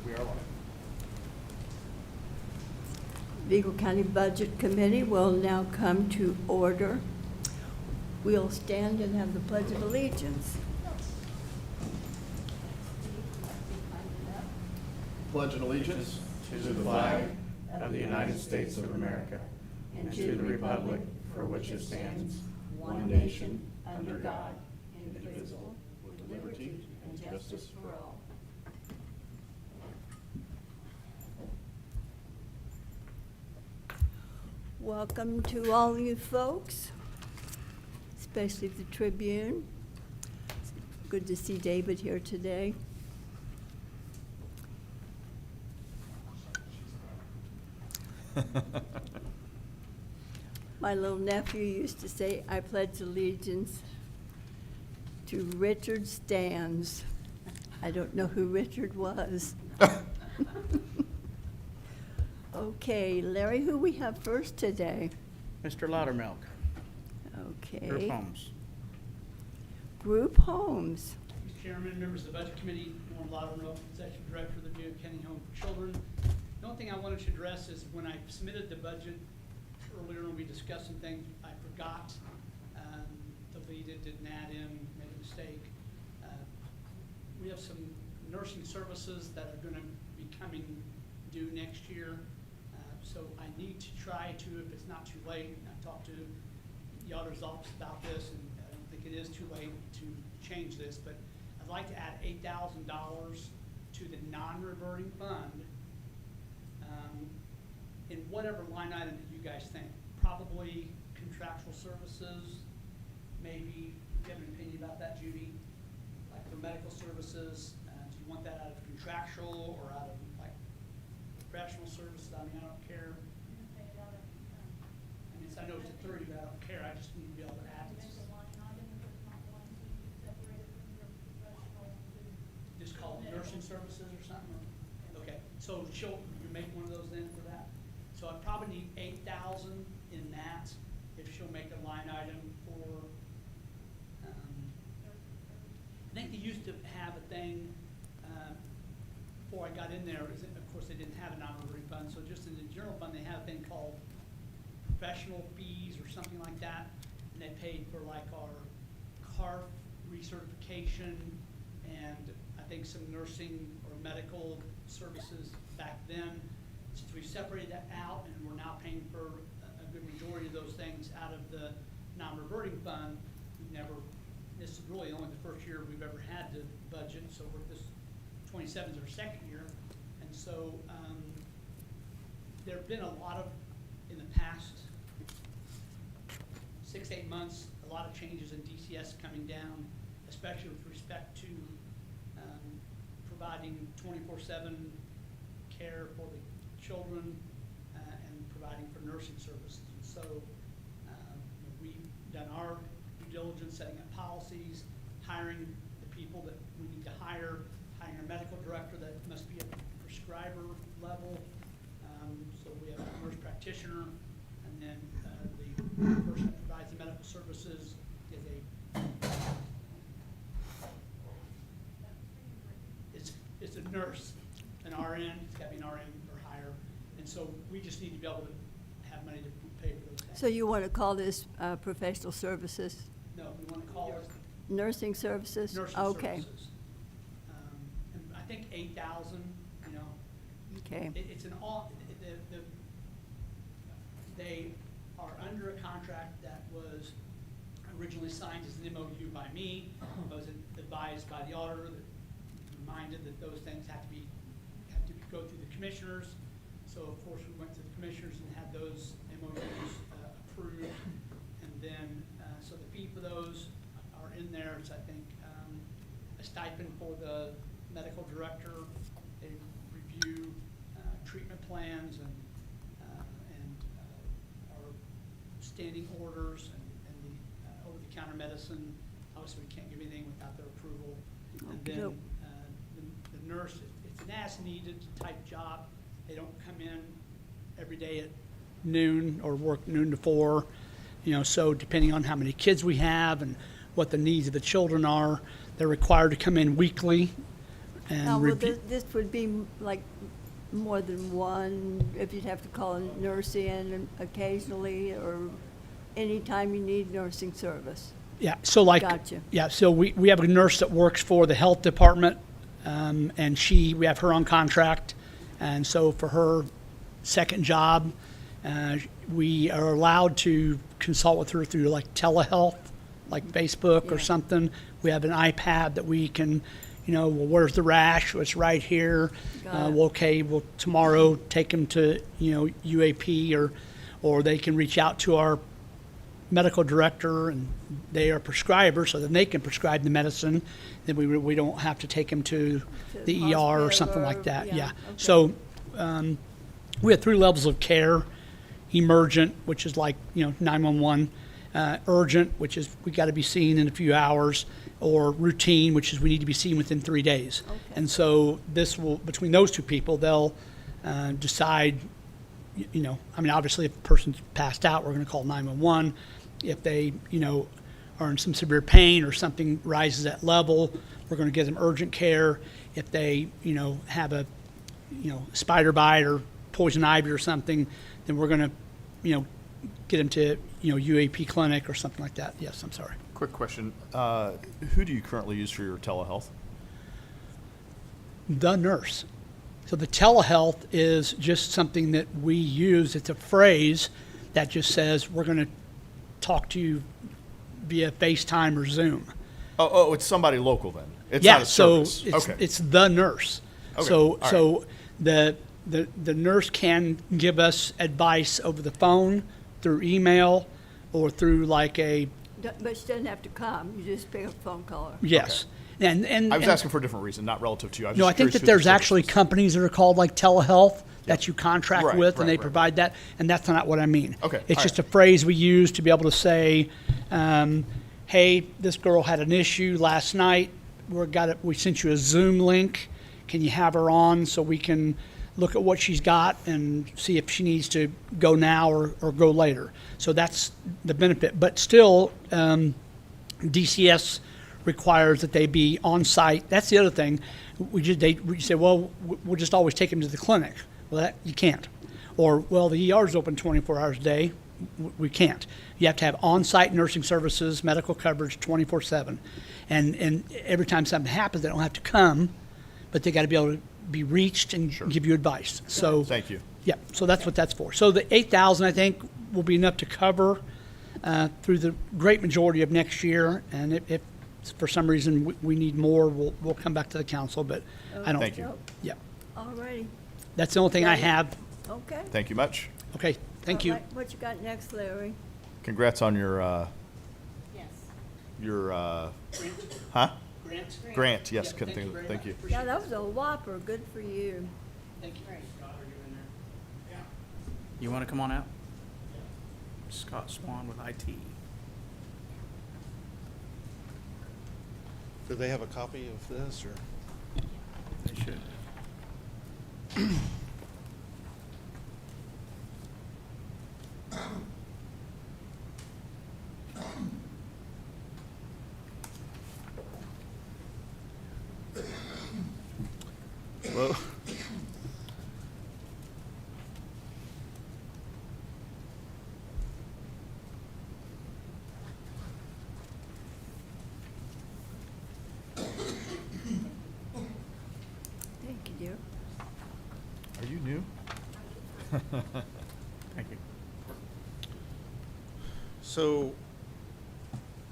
We are live. Vigo County Budget Committee will now come to order. We'll stand and have the Pledge of Allegiance. Pledge allegiance to the flag of the United States of America and to the republic for which it stands, one nation, under God, indivisible, with liberty and justice for all. Welcome to all you folks, especially the Tribune. It's good to see David here today. My little nephew used to say, "I pledge allegiance to Richard Stans." I don't know who Richard was. Okay, Larry, who we have first today? Mr. Loudermilk, Okay. Group Homes. Group Homes. Mr. Chairman, members of the Budget Committee, Norm Loudermilk, Executive Director of the Vigo County Home for Children. The only thing I wanted to address is when I submitted the budget earlier when we discussed some things, I forgot, deleted, didn't add in, made a mistake. We have some nursing services that are gonna be coming due next year. So I need to try to, if it's not too late, I talked to the auditor's office about this, and I don't think it is too late to change this, but I'd like to add $8,000 to the non-reverting fund in whatever line item that you guys think. Probably contractual services, maybe. Do you have an opinion about that, Judy? Like for medical services, do you want that out of contractual or out of like professional services? I mean, I don't care. I mean, I know it's a 30, but I don't care. I just need to be able to add this. Just call it nursing services or something? Okay, so you make one of those then for that? So I probably need 8,000 in that, if she'll make a line item for, I think they used to have a thing, before I got in there, is of course they didn't have a non-reverting fund, so just in the general fund, they have a thing called professional fees or something like that, and they paid for like our CARF recertification and I think some nursing or medical services back then. Since we separated that out and we're now paying for a good majority of those things out of the non-reverting fund, we've never, this is really only the first year we've ever had to budget, so this 27 is our second year. And so there have been a lot of, in the past 6 to 8 months, a lot of changes in DCS coming down, especially with respect to providing 24/7 care for the children and providing for nursing services. And so we've done our due diligence, setting up policies, hiring the people that we need to hire, hiring a medical director that must be a prescriber level. So we have a nurse practitioner, and then the person that provides the medical services is it's a nurse, an RN, it's gotta be an RN or higher. And so we just need to be able to have money to pay for those things. So you want to call this professional services, No, we wanna call it nursing services? nursing Okay, services. And I think 8,000, you know, okay. it's an all, they are under a contract that was originally signed as an MOU by me. I was advised by the auditor, that reminded that those things have to go through the commissioners. So of course we went to the commissioners and had those MOUs approved. And then, so the fee for those are in there. It's, I think, a stipend for the medical director. They review treatment plans and our standing orders and the over-the-counter medicine. Obviously, we can't give anything without their approval. And then Okey-doke. the nurse, it's an as-needed type job. They don't come in every day at noon or work noon to 4. You know, so depending on how many kids we have and what the needs of the children are, they're required to come in weekly Now, and will repeat. this would be like more than one, if you'd have to call a nurse in occasionally, or anytime you need nursing service? Yeah, so like, Gotcha. yeah, so we have a nurse that works for the health department, and we have her on contract. And so for her second job, we are allowed to consult with her through like telehealth, like Facebook or Yeah. something. We have an iPad that we can, well, where's the rash? It's right here. Got it. Well, okay, well, tomorrow take them to, UAP, or they can reach out to our medical director, and they are prescribers, so then they can prescribe the medicine. Then we don't have to take them to the ER or hospital something or- like that. yeah, Yeah. okay. So we have 3 levels of care: emergent, which is like 911; urgent, which is we got to be seen in a few hours; or routine, which is we need to be seen within 3 days. Okay. And so between those 2 people, they'll decide. Obviously, if a person's passed out, we're going to call 911. If they, are in some severe pain or something rises at level, we're going to give them urgent care. If they, have a, spider bite or poison ivy or something, then we're going to, get them to, UAP clinic or something like that. Yes, I'm sorry. Quick question. Who do you currently use for your telehealth? The nurse. So the telehealth is just something that we use. It's a phrase that just says we're going to talk to you via FaceTime or Zoom. Oh, it's somebody local then? It's Yeah, not a so service? it's the nurse. Okay, So all right. so the nurse can give us advice over the phone, through email, or through like a But she doesn't have to come, you just pick up a phone call. yes. And I was and- asking for a different reason, not relative to you. No, I think that there's actually companies that are called like telehealth that you contract Right, with, and right, they right, provide that, and that's not what I mean. Okay, It's all just a right. phrase we use to be able to say, hey, this girl had an issue last night. We sent you a Zoom link. Can you have her on so we can look at what she's got and see if she needs to go now or go later? So that's the benefit. But still, DCS requires that they be on site. That's the other thing. We say, well, we'll just always take them to the clinic. Well, you can't. Or, well, the ER is open 24 hours a day. We can't. You have to have on-site nursing services, medical coverage 24/7. And every time something happens, they don't have to come, but they got to be able to be reached and give you advice. So Thank you. yeah, so that's what that's for. So the 8,000, I think, will be enough to cover through the great majority of next year. And if for some reason we need more, we'll come back to the council. But I don't. Thank you. Yeah, All righty, that's the only thing I have. okay. Thank you much. Okay, thank you. All right, what you got next, Larry? Congrats on your, huh? Grant. Grant, yes, Yeah, couldn't think of it. Thank you. Yeah, that was a whopper, good for you. Thank you. You want to come on out? Scott Swan with IT. Do they have a copy of this, or? They should. Well, Thank you, dear. Are you new? Thank you. so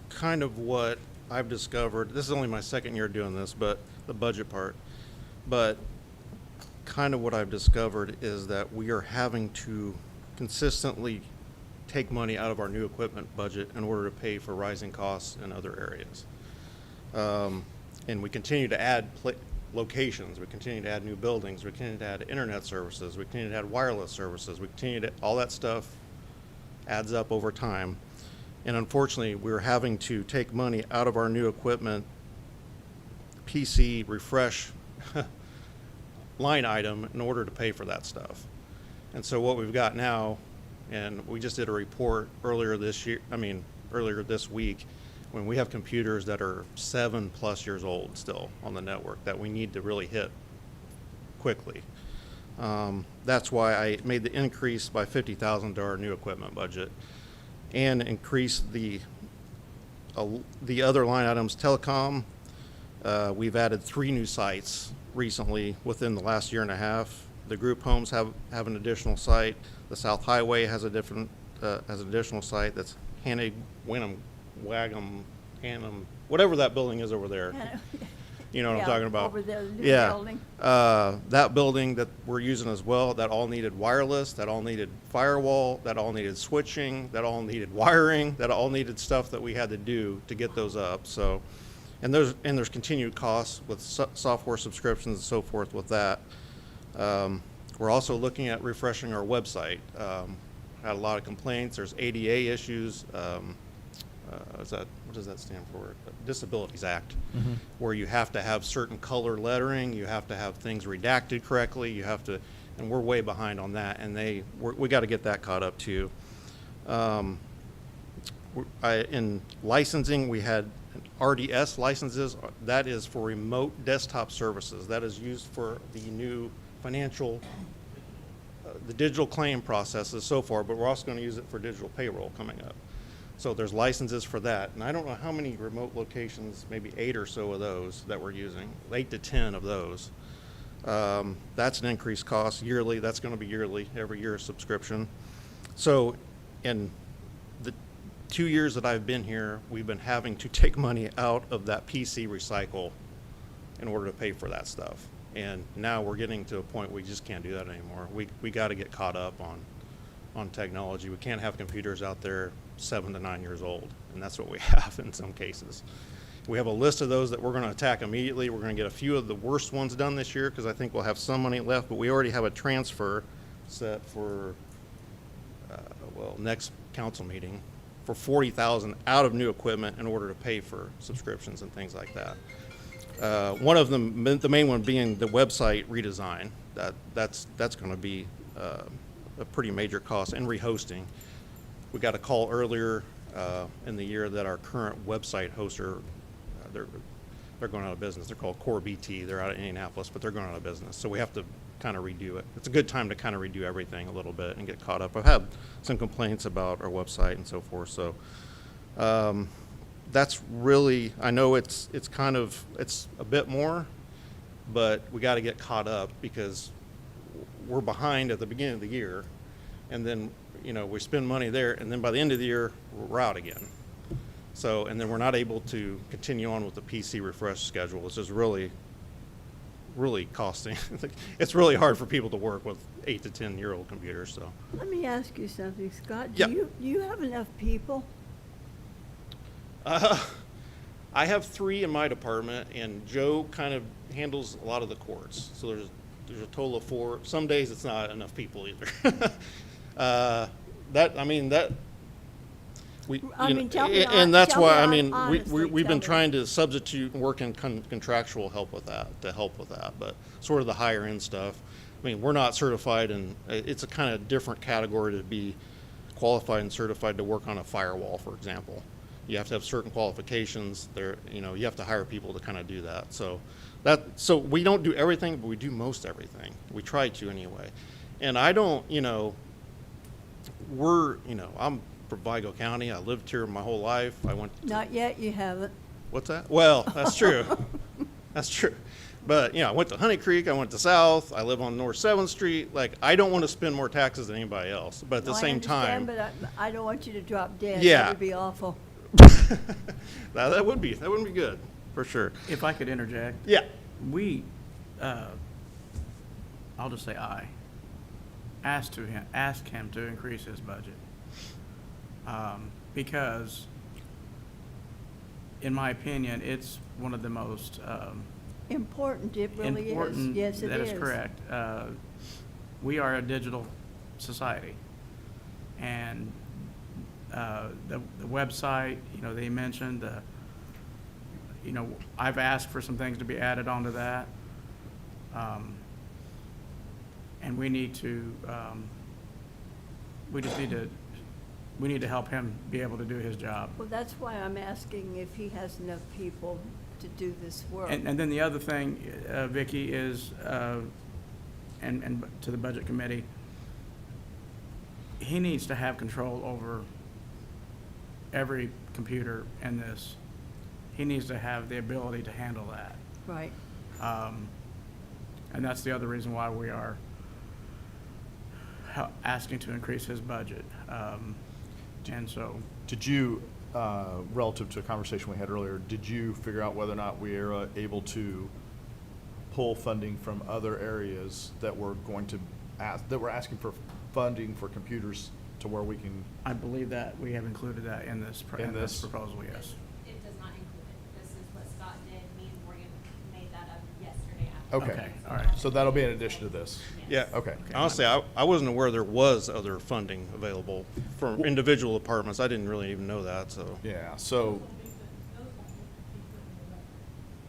kind of what I've discovered, this is only my second year doing this, but the budget part, but kind of what I've discovered is that we are having to consistently take money out of our new equipment budget in order to pay for rising costs in other areas. And we continue to add locations, we continue to add new buildings, we continue to add internet services, we continue to add wireless services, we continue to, all that stuff adds up over time. And unfortunately, we're having to take money out of our new equipment PC refresh line item in order to pay for that stuff. And so what we've got now, and we just did a report earlier this week, When we have computers that are 7+ years old still on the network that we need to really hit quickly. That's why I made the increase by $50,000 to our new equipment budget, and increase the other line items. Telecom, we've added 3 new sites recently within the last year and a half. The group homes have an additional site. The South Highway has an additional site. That's Hannum, whatever that building is over there. You know what I'm talking about? Over there, the new Yeah. building. That building that we're using as well, that all needed wireless, that all needed firewall, that all needed switching, that all needed wiring, that all needed stuff that we had to do to get those up. So, and there's continued costs with software subscriptions and so forth with that. We're also looking at refreshing our website. Had a lot of complaints. There's ADA issues. What does that stand for? Disabilities Act, where you have to have certain color lettering, you have to have things redacted correctly, you have to, and we're way behind on that, and we got to get that caught up too. In licensing, we had RDS licenses. That is for remote desktop services. That is used for the new financial, the digital claim processes so far, but we're also going to use it for digital payroll coming up. So there's licenses for that. And I don't know how many remote locations, maybe 8 or so of those that we're using, 8 to 10 of those. That's an increased cost yearly. That's going to be yearly, every year subscription. So in the 2 years that I've been here, we've been having to take money out of that PC recycle in order to pay for that stuff. And now we're getting to a point we just can't do that anymore. We got to get caught up on technology. We can't have computers out there 7 to 9 years old, and that's what we have in some cases. We have a list of those that we're going to attack immediately. We're going to get a few of the worst ones done this year because I think we'll have some money left, but we already have a transfer set for, next council meeting for $40,000 out of new equipment in order to pay for subscriptions and things like that. One of them, the main one being the website redesign. That's going to be a pretty major cost, and rehosting. We got a call earlier in the year that our current website hoster, they're going out of business. They're called Core BT. They're out of Indianapolis, but they're going out of business. So we have to kind of redo it. It's a good time to kind of redo everything a little bit and get caught up. I've had some complaints about our website and so forth. So that's really, I know it's a bit more, but we got to get caught up because we're behind at the beginning of the year, and then we spend money there, and then by the end of the year we're out again. So, and then we're not able to continue on with the PC refresh schedule, which is really costing. It's really hard for people to work with 8 to 10-year-old computers. So Let me ask you something, Scott. Yeah. Do you have enough people? I have 3 in my department, and Joe kind of handles a lot of the courts. So there's a total of 4. Some days it's not enough people either. And that's why honestly, we've been tell me. trying to substitute and work in contractual help with that, but sort of the higher end stuff. I mean, we're not certified, and it's a kind of different category to be qualified and certified to work on a firewall, for example. You have to have certain qualifications there. You have to hire people to kind of do that. So we don't do everything, but we do most everything. We try to anyway. And I don't, I'm from Vigo County. I lived here my whole life. Not yet, you haven't. What's that? Well, that's true. That's true. But, I went to Honey Creek. I went to South. I live on North 7th Street. I don't want to spend more taxes than anybody else. But at the same time. But I don't want you to drop dead. Yeah. That would be awful. that wouldn't be good, for sure. If I could interject. Yeah. I'll just say I asked him to increase his budget. Because, in my opinion, it's one of the most Important, it really important. is. Yes, it is. That is correct. We are a digital society, and the website, they mentioned I've asked for some things to be added onto that, and we just need to we need to help him be able to do his job. Well, that's why I'm asking if he has enough people to do this work. And then the other thing, Vicki, is, and to the budget committee, he needs to have control over every computer in this. He needs to have the ability to handle that. Right. And that's the other reason why we are asking to increase his budget. And so, Did you, relative to a conversation we had earlier, did you figure out whether or not we are able to pull funding from other areas that we're going to ask, that we're asking for funding for computers to where we can? I believe that we have included that in this, In in this this? proposal, yes. It does not include it. This is what Scott did. Me and Morgan made that up yesterday after. Okay. Okay, all right. So that'll be in addition to this? Yeah. Okay. Honestly, I wasn't aware there was other funding available for individual departments. I didn't really even know that, so. Yeah, so, Those won't be put in the budget.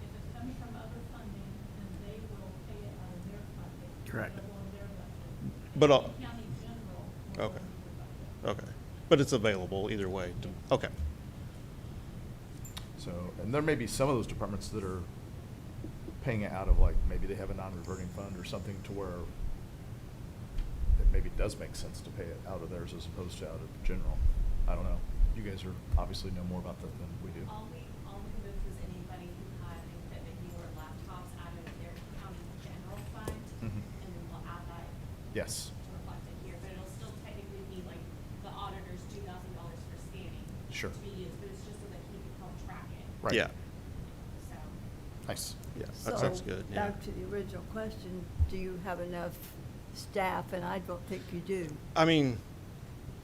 If it comes from other funding, then they will pay it out of their budget. Correct. It'll go in their budget. But, County general will go okay. into their budget. Okay. But it's available either way. Okay. so, and there may be some of those departments that are paying it out of, like, maybe they have a non-reverting fund or something to where it maybe does make sense to pay it out of theirs as opposed to out of general. I don't know. You guys are obviously know more about that than we do. All we moved was anybody who had equipment or laptops out of their county general fund, Mhm. and then we'll add that Yes, to reflect it here, but it'll still technically be like the auditor's $2,000 for scanning. Sure. To be used, but it's just so that he can help track it. right. Yeah. So, Nice. Yeah. That sounds good. So, Yeah. back to the original question, do you have enough staff? And I don't think you do. I mean,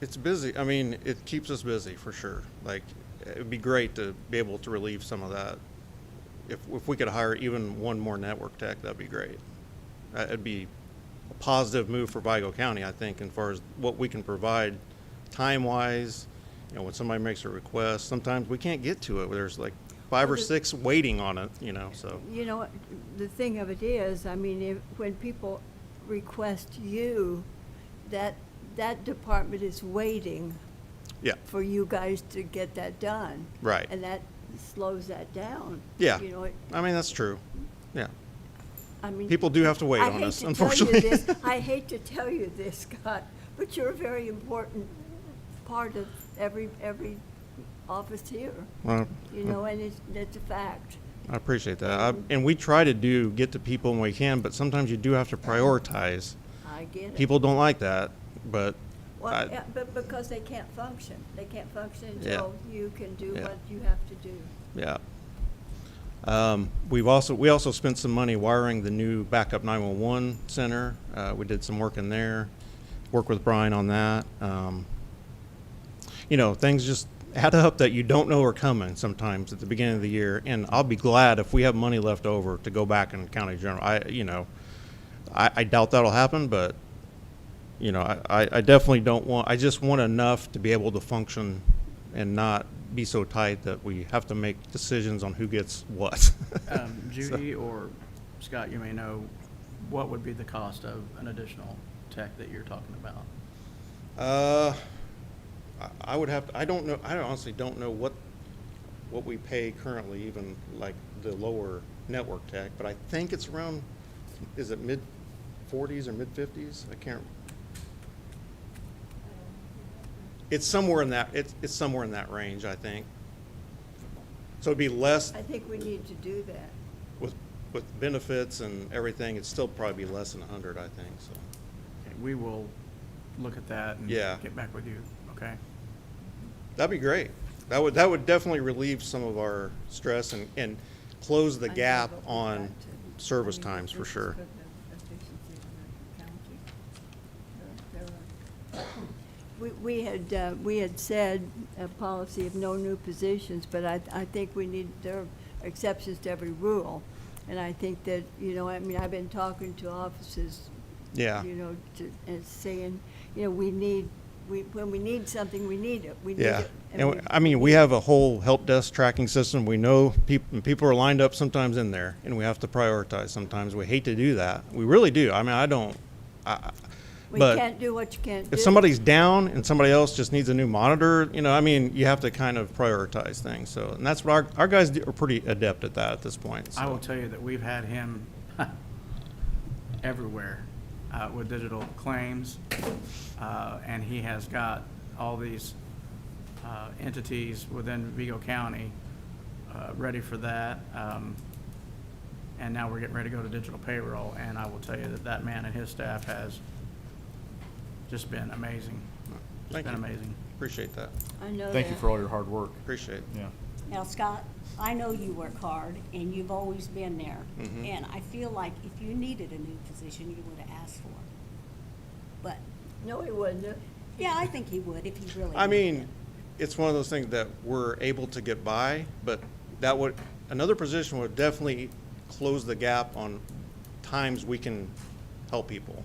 it's busy. I mean, it keeps us busy for sure. Like, it'd be great to be able to relieve some of that. If we could hire even one more network tech, that'd be great. It'd be a positive move for Vigo County, I think, as far as what we can provide time-wise. You know, when somebody makes a request, sometimes we can't get to it. There's like 5 or Well, 6 waiting on it, you know, so. You know, the thing of it is, I mean, when people request you, that department is waiting Yeah. for you guys to get that done. Right. And that slows that down. Yeah. You know, I mean, that's true. Yeah. I mean. People do have to wait I on hate us, to unfortunately. tell you this, I hate to tell you this, Scott, but you're a very important part of every office here, Well, you know, and it's a fact. I appreciate that. And we try to get to people when we can, but sometimes you do have to prioritize. I get it. People don't like that, but Well, I- yeah, but because they can't function. They can't function Yeah. until you can do Yeah. what you have to do. yeah. We also spent some money wiring the new backup 911 center. We did some work in there, work with Brian on that. You know, things just add up that you don't know are coming sometimes at the beginning of the year. And I'll be glad if we have money left over to go back in county general. I doubt that'll happen, but you know, I definitely don't want, I just want enough to be able to function and not be so tight that we have to make decisions on who gets what. Judy or Scott, you may know, what would be the cost of an additional tech that you're talking about? I would have, I don't know, I honestly don't know what we pay currently, even like the lower network tech, but I think it's around, is it mid-40s or mid-50s? I can't. It's somewhere in that, it's somewhere in that range, I think. So it'd be less I think we need to do that. with benefits and everything, it'd still probably be less than 100, I think, so. Okay, we will look at that and Yeah. get back with you, okay? That'd be great. That would definitely relieve some of our stress and close the I know, gap but we've on got to- service I mean, times for this is sure. for the efficiency of the county. We had said a policy of no new positions, but I think there are exceptions to every rule. And I think that, you know, I mean, I've been talking to offices, Yeah. you know, and saying, you know, when we need something, we need it. We need Yeah. it. And I mean, we have a whole help desk tracking system. We know people are lined up sometimes in there, and we have to prioritize sometimes. We hate to do that. We really do. I mean, We But can't do what you can't do. if somebody's down and somebody else just needs a new monitor, you know, I mean, you have to kind of prioritize things. So, and that's what our guys are pretty adept at that at this point. I will So. tell you that we've had him everywhere with digital claims, and he has got all these entities within Vigo County ready for that. And now we're getting ready to go to digital payroll, and I will tell you that that man and his staff has just been amazing. Just Thank been you. amazing. Appreciate that. I know Thank you that. for all your hard work. Appreciate it. Yeah. Now, Scott, I know you work hard, and you've always been there. Mhm. And I feel like if you needed a new position, you would have asked for it. But, No, he wouldn't. yeah, I think he would if he really I needed mean, it. it's one of those things that we're able to get by, but that would, another position would definitely close the gap on times we can help people.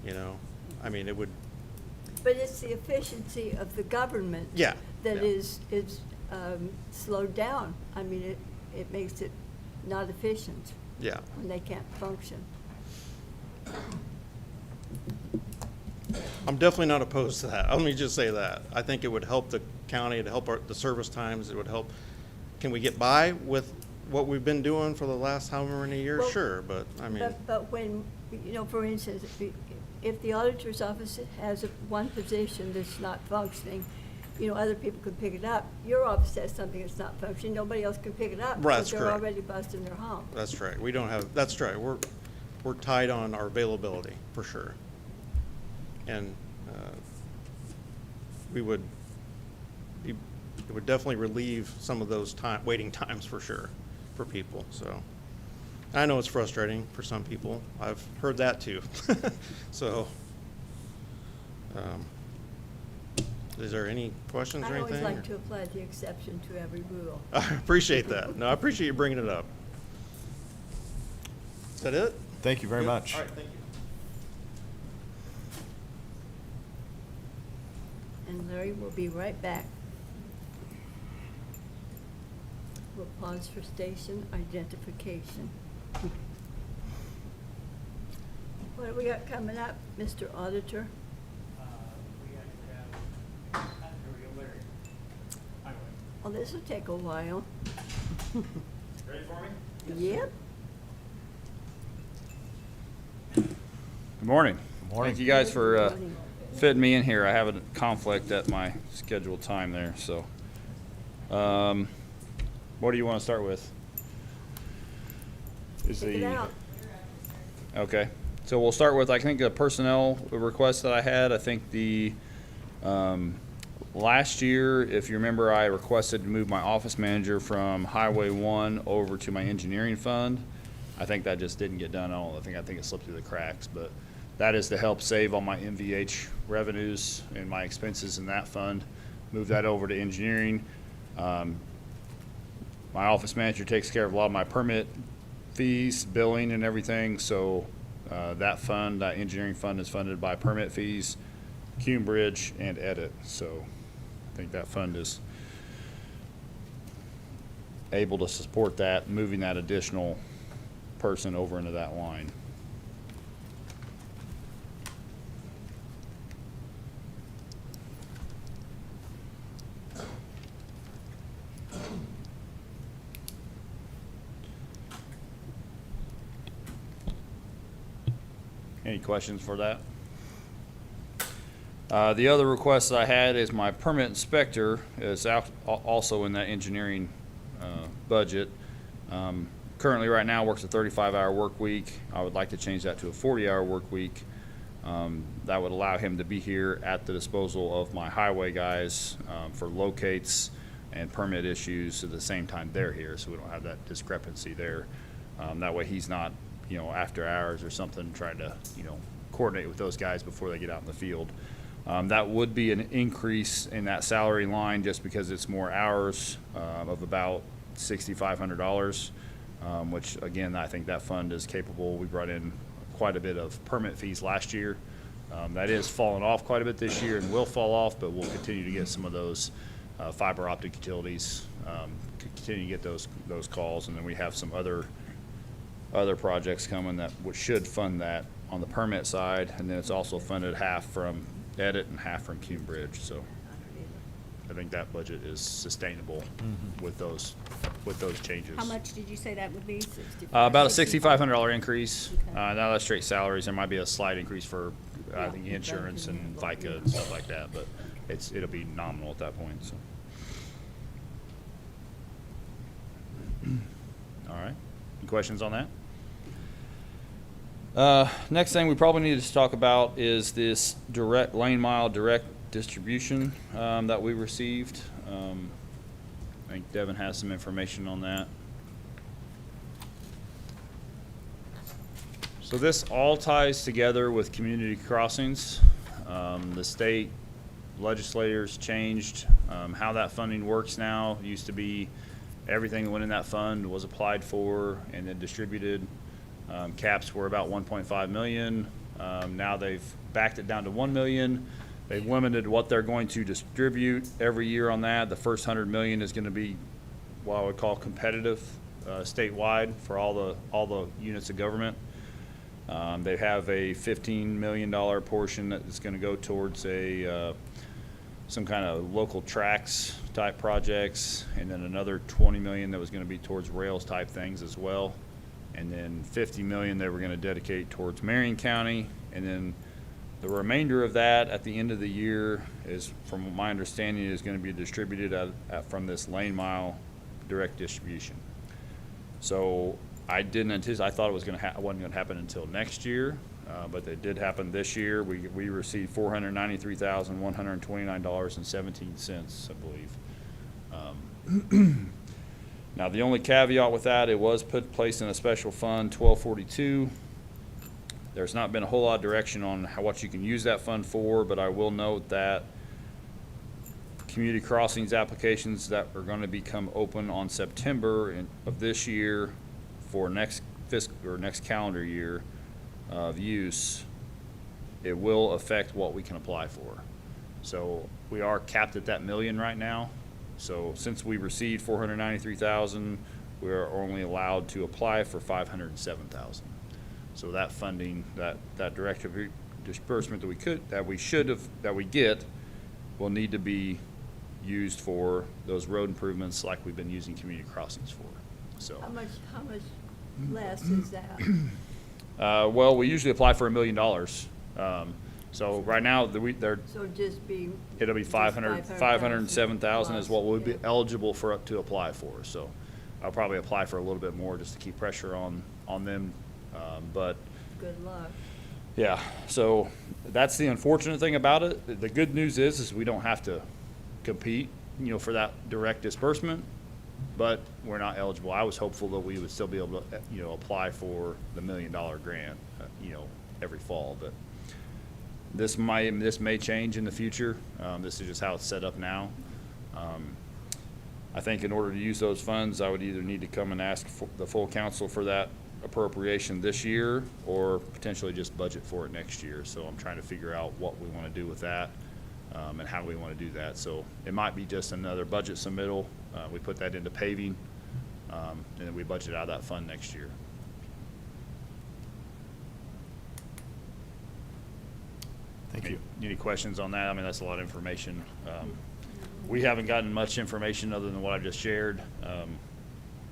You know, I mean, it would, But it's the efficiency of the government. Yeah, That yeah. is slowed down. I mean, it makes it not efficient yeah. when they can't function. I'm definitely not opposed to that. Let me just say that. I think it would help the county, it'd help the service times, it would help. Can we get by with what we've been doing for the last however many years? Well, Sure, but I mean, But when, you know, for instance, if the auditor's office has one position that's not functioning, you know, other people could pick it up. Your office has something that's not functioning, nobody else can pick it up. Right, because that's they're correct. already busting their hump. that's right. We don't have, that's right. We're tied on our availability, for sure. And it would definitely relieve some of those waiting times for sure, for people, so. I know it's frustrating for some people. I've heard that too. So, is there any questions or I anything? always like or- to apply the exception to every rule. I appreciate that. No, I appreciate you bringing it up. Is that it? Thank you very Good? much. All right, thank you. And Larry will be right back. We'll pause for station identification. What do we got coming up, Mr. Auditor? Oh, this will take a while. Ready for me? Yep. Good morning. Good morning. Thank you guys for Good morning. fitting me in here. I have a conflict at my scheduled time there, so. What do you want to start with? Is Check it the- out. Okay, so we'll start with, I think, a personnel request that I had. I think last year, if you remember, I requested to move my office manager from Highway 1 over to my engineering fund. I think that just didn't get done. I think it slipped through the cracks, but that is to help save on my MVH revenues and my expenses in that fund. Move that over to engineering. My office manager takes care of a lot of my permit fees, billing and everything, so that fund, that engineering fund is funded by permit fees, Cume Bridge, and edit. So I think that fund is able to support that, moving that additional person over into that line. Any questions for that? The other request that I had is my permit inspector is out, also in that engineering budget. Currently, right now, works a 35-hour work week. I would like to change that to a 40-hour work week. That would allow him to be here at the disposal of my highway guys for locates and permit issues at the same time they're here, so we don't have that discrepancy there. That way he's not, after hours or something, trying to, coordinate with those guys before they get out in the field. That would be an increase in that salary line just because it's more hours of about $6,500, which again, I think that fund is capable. We brought in quite a bit of permit fees last year. That is falling off quite a bit this year and will fall off, but we'll continue to get some of those fiber optic utilities, continue to get those calls. And then we have some other other projects coming that should fund that on the permit side, and then it's also funded half from Edit and half from Cume Bridge, so I think that budget is sustainable with those changes. How much did you say that would be? About a $6,500 increase. Now that's straight salaries. There might be a slight increase for, I think, insurance and FICA and stuff like that, but it'll be nominal at that point, so. All right. Any questions on that? Next thing we probably need to talk about is this lane mile direct distribution that we received. I think Devin has some information on that. So this all ties together with community crossings. The state legislators changed how that funding works now. It used to be everything that went in that fund was applied for and then distributed. Caps were about 1.5 million. Now they've backed it down to 1 million. They've limited what they're going to distribute every year on that. The first 100 million is going to be what I would call competitive statewide for all the units of government. They have a $15 million portion that is going to go towards some kind of local tracks type projects, and then another 20 million that was going to be towards rails type things as well, and then 50 million they were going to dedicate towards Marion County, and then the remainder of that at the end of the year is, from my understanding, is going to be distributed from this lane mile direct distribution. So I didn't anticipate. I thought it was wasn't going to happen until next year, but it did happen this year. We received $493,129.17, I believe. Now the only caveat with that, it was placed in a special fund 1242. There's not been a whole lot of direction on what you can use that fund for, but I will note that community crossings applications that are going to become open on September of this year for next fiscal or next calendar year of use, it will affect what we can apply for. So we are capped at that million right now. So since we received 493,000, we are only allowed to apply for 507,000. So that funding, that direct disbursement that we get will need to be used for those road improvements like we've been using community crossings for. So How much less is that? well, we usually apply for $1 million. So right now So just be. it'll be 507,000 is what we'll be Yeah. eligible to apply for. So I'll probably apply for a little bit more just to keep pressure on them. But Good luck. yeah, so that's the unfortunate thing about it. The good news is we don't have to compete, for that direct disbursement, but we're not eligible. I was hopeful that we would still be able to, apply for the $1 million grant, every fall, but this may change in the future. This is just how it's set up now. I think in order to use those funds, I would either need to come and ask for the full council for that appropriation this year, or potentially just budget for it next year. So I'm trying to figure out what we want to do with that, and how we want to do that. So it might be just another budget submittal. We put that into paving, and then we budget out of that fund next year. Thank you. Any questions on that? I mean, that's a lot of information. We haven't gotten much information other than what I just shared.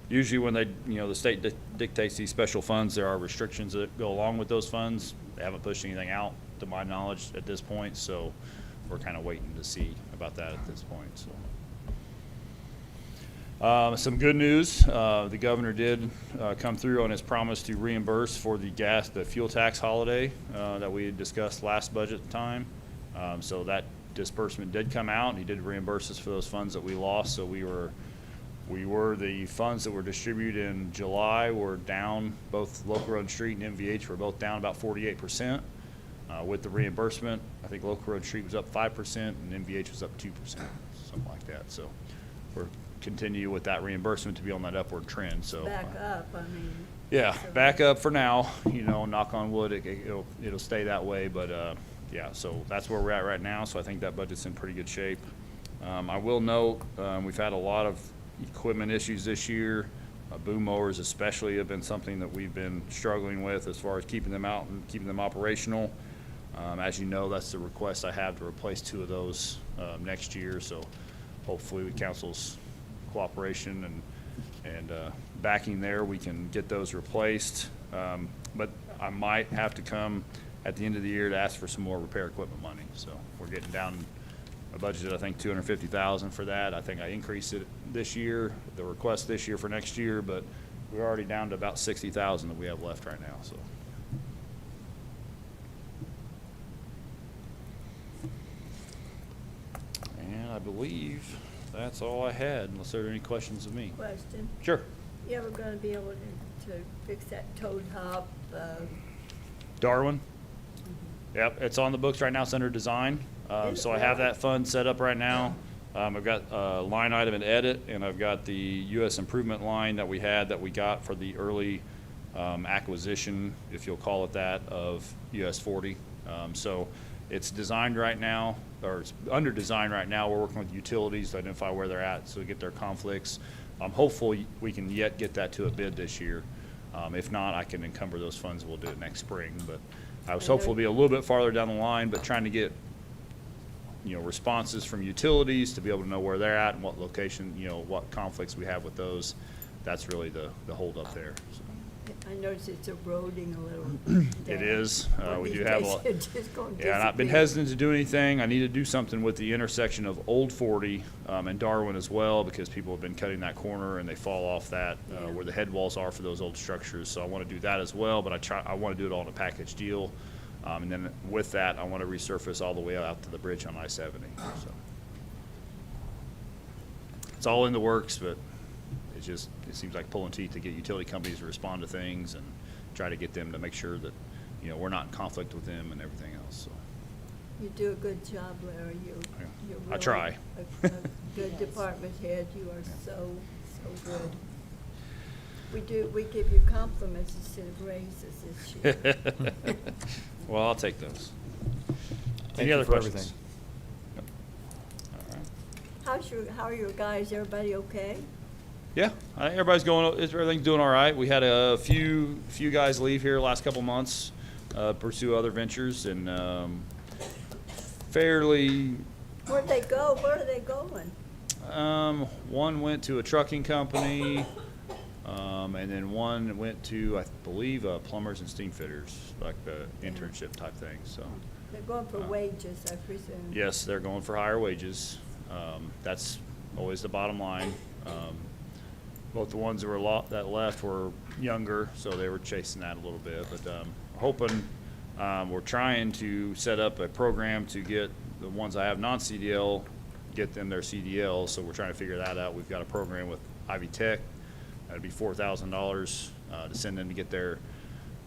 Usually when the state dictates these special funds, there are restrictions that go along with those funds. They haven't pushed anything out, to my knowledge, at this point, so we're kind of waiting to see about that at this point. So, some good news. The governor did come through on his promise to reimburse for the fuel tax holiday that we had discussed last budget time. So that disbursement did come out, and he did reimburse us for those funds that we lost. So the funds that were distributed in July were down. Both Local Road and Street and MVH were both down about 48%. With the reimbursement, I think Local Road and Street was up 5% and MVH was up 2%, something like that. So we're continue with that reimbursement to be on that upward trend. So Back up, I mean. yeah, so- back up for now. Knock on wood, it'll stay that way. But yeah, so that's where we're at right now. So I think that budget's in pretty good shape. I will note we've had a lot of equipment issues this year. Boom mowers especially have been something that we've been struggling with as far as keeping them out and keeping them operational. As you know, that's the request I have to replace 2 of those next year. So hopefully with council's cooperation and backing there, we can get those replaced. But I might have to come at the end of the year to ask for some more repair equipment money. So we're getting down a budget, I think, $250,000 for that. I think I increased it this year, the request this year for next year, but we're already down to about $60,000 that we have left right now, so. And I believe that's all I had, unless there are any questions of me. Question, Sure. you ever gonna be able to fix that toad hop, Darwin? Yep, it's on the books right now. It's under design. Is it So I have really? that fund set up right now. I've got a line item in edit, and I've got the US improvement line that we got for the early acquisition, if you'll call it that, of US 40. So it's designed right now, or it's under design right now. We're working with utilities to identify where they're at, so we get their conflicts. I'm hopeful we can yet get that to a bid this year. If not, I can encumber those funds. We'll do it next spring. But I was hopeful to be a little bit farther down the line, but trying to get, responses from utilities to be able to know where they're at and what location, what conflicts we have with those. That's really the holdup there. So. I noticed it's eroding a little. It is. We These do have a days, lot. it's just gonna Yeah, and I've been disappear. hesitant to do anything. I need to do something with the intersection of Old 40 and Darwin as well, because people have been cutting that corner and they fall off that Yeah. where the head walls are for those old structures. So I want to do that as well, but I want to do it all in a package deal. And then with that, I want to resurface all the way out to the bridge on I-70. So it's all in the works, but it seems like pulling teeth to get utility companies to respond to things and try to get them to make sure that, we're not in conflict with them and everything else, so. You do a good job, Larry. You're I really try. a good department head. You are so good. We give you compliments instead of raises this year. Well, I'll take those. Thank Any you other for questions? Yep. All right. How are your guys? Everybody okay? Yeah, I think everything's doing all right. We had a few guys leave here last couple months, pursue other ventures, and fairly. Where'd they go? Where are they going? One went to a trucking company, and then one went to, I believe, plumbers and steam fitters, like the internship type thing. So. They're going for wages, I presume. Yes, they're going for higher wages. That's always the bottom line. Both the ones that left were younger, so they were chasing that a little bit. But hoping, we're trying to set up a program to get the ones I have non-CDL, get them their CDL. So we're trying to figure that out. We've got a program with Ivy Tech. That'd be $4,000 to send them to get their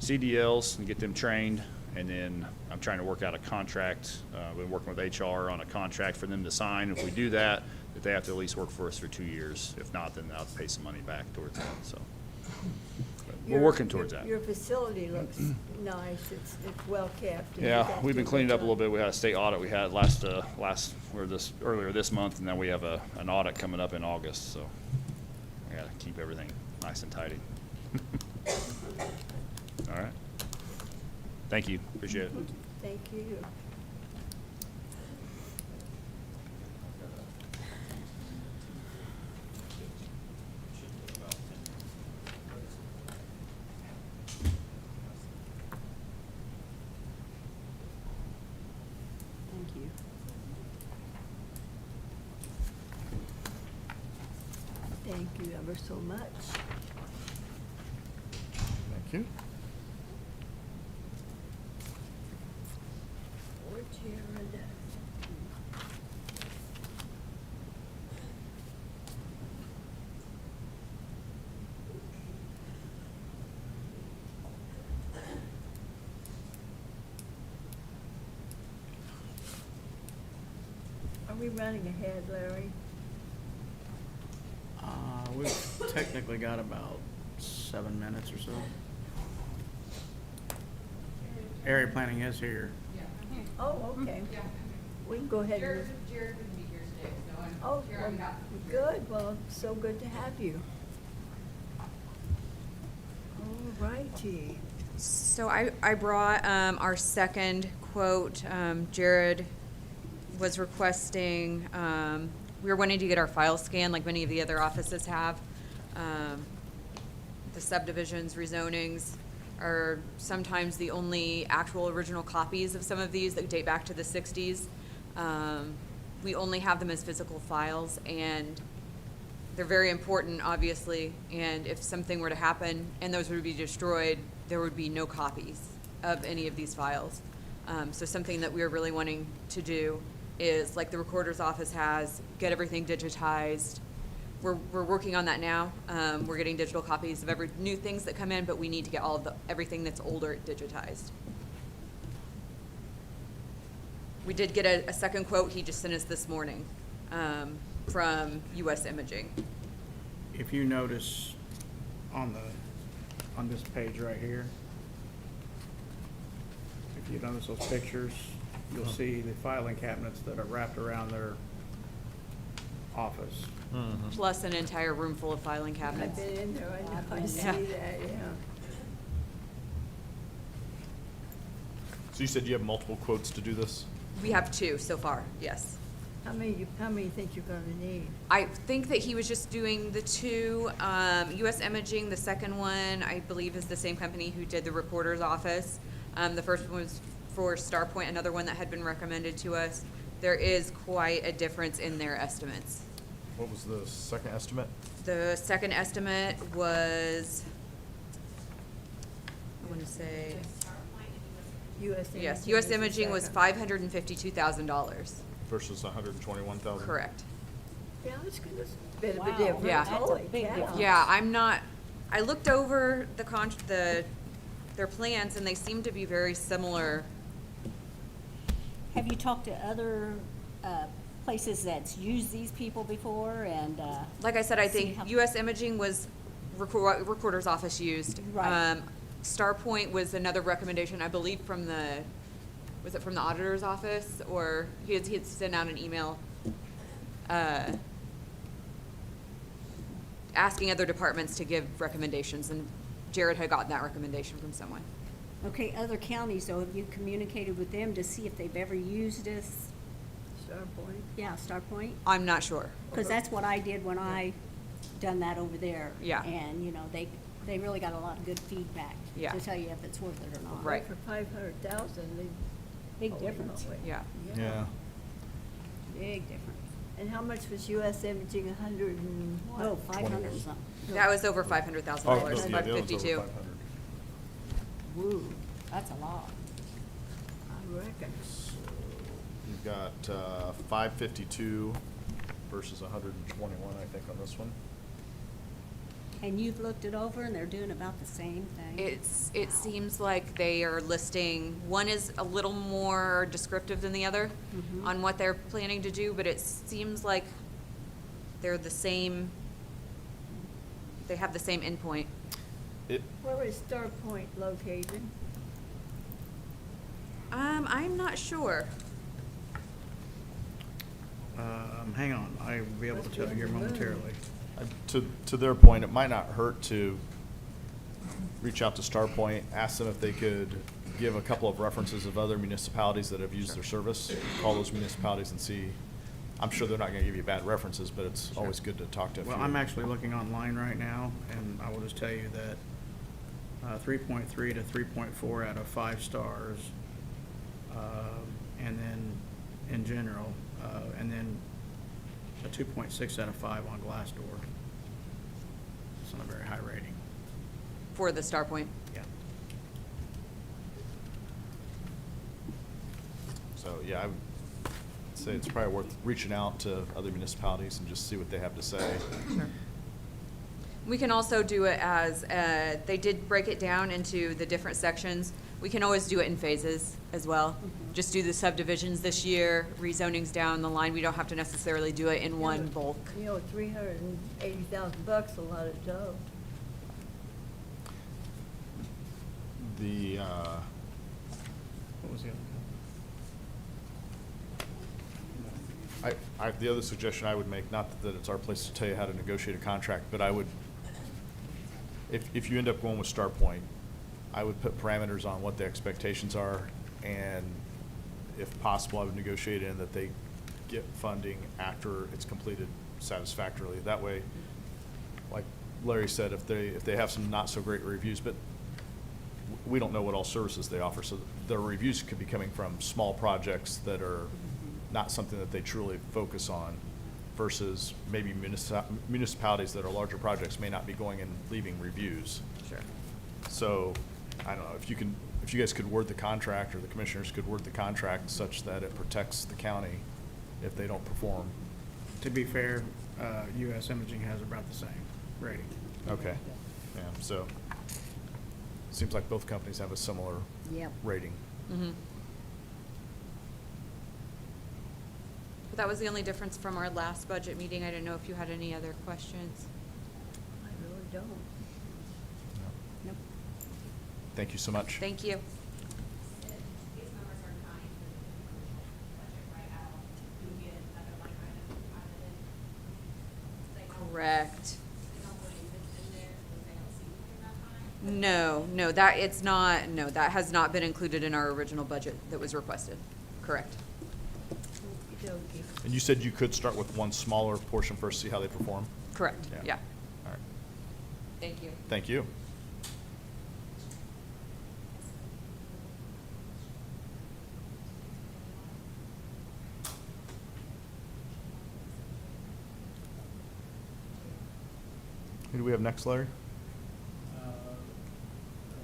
CDLs and get them trained. And then I'm trying to work out a contract. I've been working with HR on a contract for them to sign. If we do that they have to at least work for us for 2 years. If not, then I'll pay some money back towards that. So but we're working towards that. Your facility looks nice. It's well kept. Yeah, we've been cleaning it up a little bit. We had a state audit we had earlier this month, and then we have an audit coming up in August. So we gotta keep everything nice and tidy. All right. Thank you. Appreciate it. Thank you. Thank you. Thank you ever so much. Thank you. Poor Jared. Are we running ahead, Larry? We've technically got about 7 minutes or so. Area planning is here. Oh, okay. Yeah. We can go ahead and. Jared couldn't be here today, so Oh, Jared well, got. good. Well, so good to have you. righty. So I brought our second quote. Jared was requesting, we were wanting to get our file scanned like many of the other offices have. The subdivisions, rezonings are sometimes the only actual original copies of some of these that date back to the 60s. We only have them as physical files, and they're very important, obviously, and if something were to happen and those were to be destroyed, there would be no copies of any of these files. So something that we are really wanting to do is, like the recorder's office has, get everything digitized. We're working on that now. We're getting digital copies of every new things that come in, but we need to get all of everything that's older digitized. We did get a second quote he just sent us this morning from US Imaging. If you notice on this page right here, if you notice those pictures, you'll see the filing cabinets that are wrapped around their office. Plus an entire room full of filing I've cabinets. been in there, I see Yeah. that, yeah. So you said you have multiple quotes to do this? We have 2 so far, yes. How many you think you're gonna need? I think that he was just doing the 2, US Imaging, the second one, I believe is the same company who did the reporter's office. The first one was for StarPoint, another one that had been recommended to us. There is quite a difference in their estimates. What was the second estimate? The second estimate was, I want to say, US Imaging. yes, is US the Imaging was second. $552,000. Versus 121,000? Correct. Yeah, it's good, it's a bit of Wow. a difference. Yeah. That's a Holy big cow. difference. Yeah, I looked over their plans, and they seem to be very similar. Have you talked to other places that's used these people before and? Like I said, I see think how- US Imaging was recorder's office used. Right. StarPoint was another recommendation, I believe, from was it from the auditor's office? Or he had sent out an email asking other departments to give recommendations, and Jared had gotten that recommendation from someone. Okay, other counties though, have you communicated with them to see if they've ever used this? StarPoint. Yeah, StarPoint? I'm not sure. Because that's what I did when I done that over there. Yeah. And, you know, they really got a lot of good feedback. Yeah. To tell you if it's worth it or not. Right. For 500,000, Big holy difference. moly. Yeah. Big difference. And how much was US Imaging, 100 and what? Oh, 500 or something. That was over $500,000, yeah, the other one's over 552. 500. Woo, that's a lot. I reckon. You've got 552 versus 121, I think, on this one. And you've looked it over and they're doing about the same thing? It seems like they are listing, one is a little more descriptive than the other Mhm. on what they're planning to do, but it seems like they're the same, they have the same endpoint. Where is StarPoint located? I'm not sure. Hang on, I will be able to tell you here momentarily. To their point, it might not hurt to reach out to StarPoint, ask them if they could give a couple of references of other municipalities that have used their service. Call those municipalities and see. I'm sure they're not going to give you bad references, but it's always good to talk to a few. Well, I'm actually looking online right now, and I will just tell you that 3.3 to 3.4 out of 5 stars, and then in general, and then a 2.6 out of 5 on Glassdoor. It's not a very high rating. For the StarPoint. Yeah. So, yeah, I would say it's probably worth reaching out to other municipalities and just see what they have to say. Sure. We can also do it as, they did break it down into the different sections. We can always do it in phases as well. Just do the subdivisions this year, rezonings down the line. We don't have to necessarily do it in one bulk. You know, $380,000, a lot of dough. The, What was the other? the other suggestion I would make, not that it's our place to tell you how to negotiate a contract, but I would if you end up going with Star Point, I would put parameters on what the expectations are, and if possible, I would negotiate in that they get funding after it's completed satisfactorily. That way, like Larry said, if they have some not so great reviews, but we don't know what all services they offer, so their reviews could be coming from small projects that are not something that they truly focus on, versus maybe municipalities that are larger projects may not be going and leaving reviews. Sure. So, I don't know, if you guys could word the contract, or the commissioners could word the contract such that it protects the county if they don't perform. To be fair, US Imaging has about the same rating. Okay, yeah, so, seems like both companies have a similar Yep. rating. Mm-hmm. But that was the only difference from our last budget meeting. I didn't know if you had any other questions. I really don't. Nope. Thank you so much. Thank you. These numbers are not included in the original budget, right? I don't, do we get another line item out of it? They don't- Correct. They don't put anything in there, because they don't see it in that line? No, that, it's not, no, that has not been included in our original budget that was requested. Correct. Okey-dokey. And you said you could start with one smaller portion first, see how they perform? Correct, yeah. All right, Thank you. thank you. Who do we have next, Larry?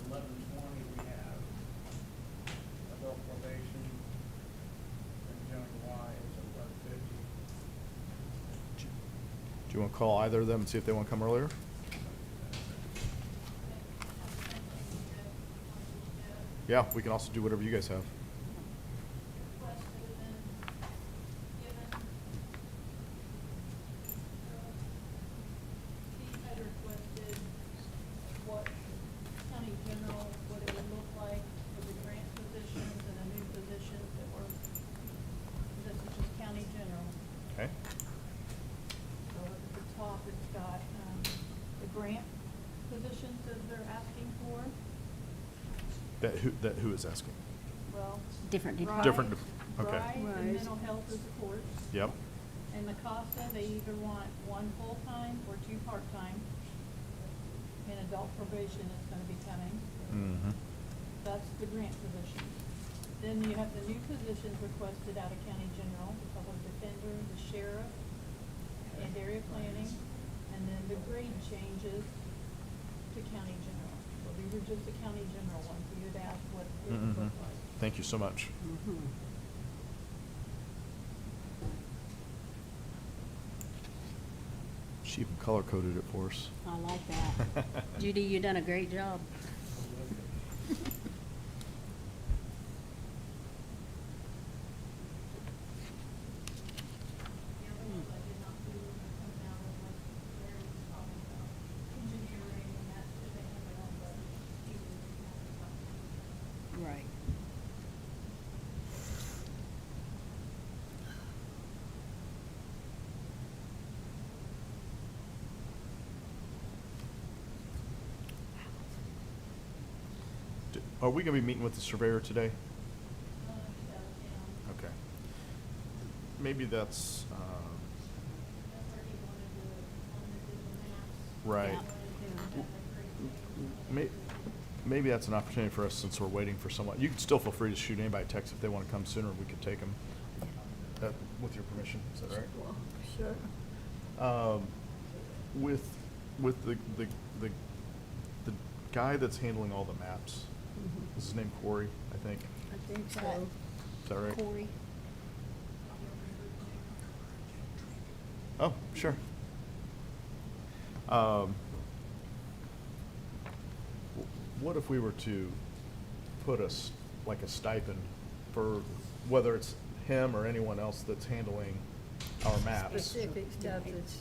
1120, we have adult probation, and Johnny Y is at 1150. Do you want to call either of them and see if they want to come earlier? Yeah, we can also do whatever you guys have. Steve had requested what county general, what it would look like for the grant positions and the new positions that were, this is just county general. Okay. So at the top, it's got, the grant positions that they're asking for. That who is asking? Well. Different department. Rise- Different okay. Rise and Rise. mental health is the courts. Yep. And the CASA, they either want one full-time or two part-time. And adult probation is gonna be coming. Mm-hmm. That's the grant position. Then you have the new positions requested out of county general, the public defender, the sheriff, and area planning. And then the grade changes to county general. So these are just the county general ones. So you'd ask what it would Mm-hmm. look like. Thank you so much. Mhm. She even color coded it for us. I like that. Judy, you done a great job. The other ones I did not do come down with like Larry was talking about engineering and that, because they have their own budget. Usually they have their budget. Right. Are we going to be meeting with the surveyor today? He's out of town. Okay. Maybe that's, That's where he wanted to, right. Yeah. May- Maybe that's an opportunity for us, since we're waiting for someone. You can still feel free to shoot anybody a text if they want to come sooner. We could take them. With your permission, is that right? Well, sure. With the guy that's handling all the maps, Mhm. is his name Corey, I think? I think so. Is that right? Corey. Oh, sure. What if we were to put like a stipend for, whether it's him or anyone else that's handling our maps? Specific stuff that's,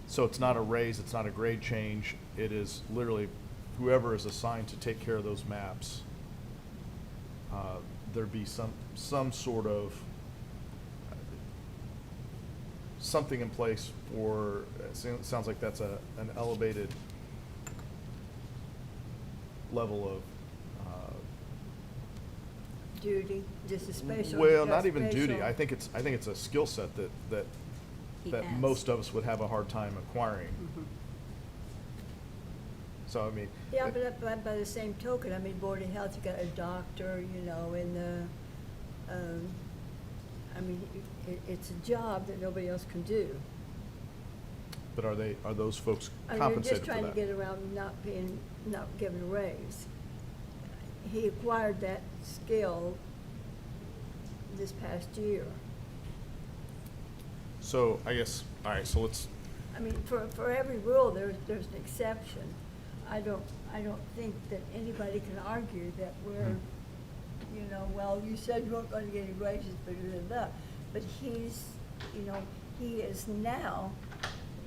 So it's not a raise, it's not a grade change, it is literally whoever is assigned to take care of those maps. There'd be some sort of, something in place for, it sounds like that's an elevated level of, Duty, just a special. well, a not even duty. special- I think it's a skill set that He that has. most of us would have a hard time acquiring. Mhm. So, I mean. Yeah, but by the same token, I mean, Board of Health, you got a doctor, you know, and I mean, it's a job that nobody else can do. But are those folks I mean, you're compensated just for trying to that? get around not giving a raise. He acquired that skill this past year. So, I guess, all right, so let's, I mean, for every rule, there's an exception. I don't think that anybody can argue that we're, you know, well, you said you weren't gonna get any raises, but he's, you know, he is now,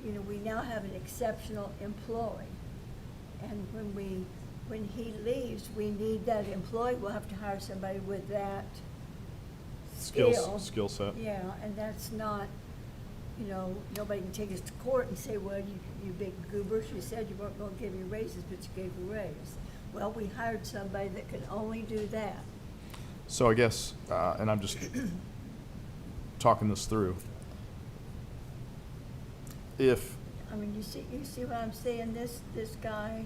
you know, we now have an exceptional employee. And when he leaves, we need that employee, we'll have to hire somebody with that skill set. Yeah, and that's not, you know, nobody can take us to court and say, well, you big goobers, you said you weren't gonna give me raises, but you gave a raise. Well, we hired somebody that can only do that. So I guess, and I'm just talking this through. If, I mean, you see what I'm saying, this guy,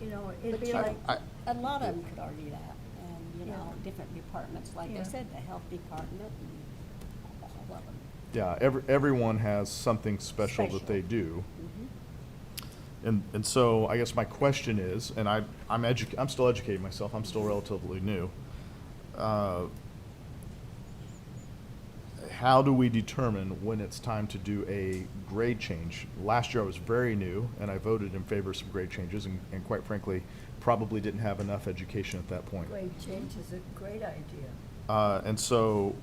you know, it'd But be like, a lot of them could argue that, and, you know, Yeah. different departments, like Yeah. I said, the health department and all of them. yeah, everyone has something special that they Special. do. Mhm. And so I guess my question is, and I'm still educating myself, I'm still relatively new. How do we determine when it's time to do a grade change? Last year I was very new and I voted in favor of some grade changes and quite frankly, probably didn't have enough education at that point. grade change is a great idea. And so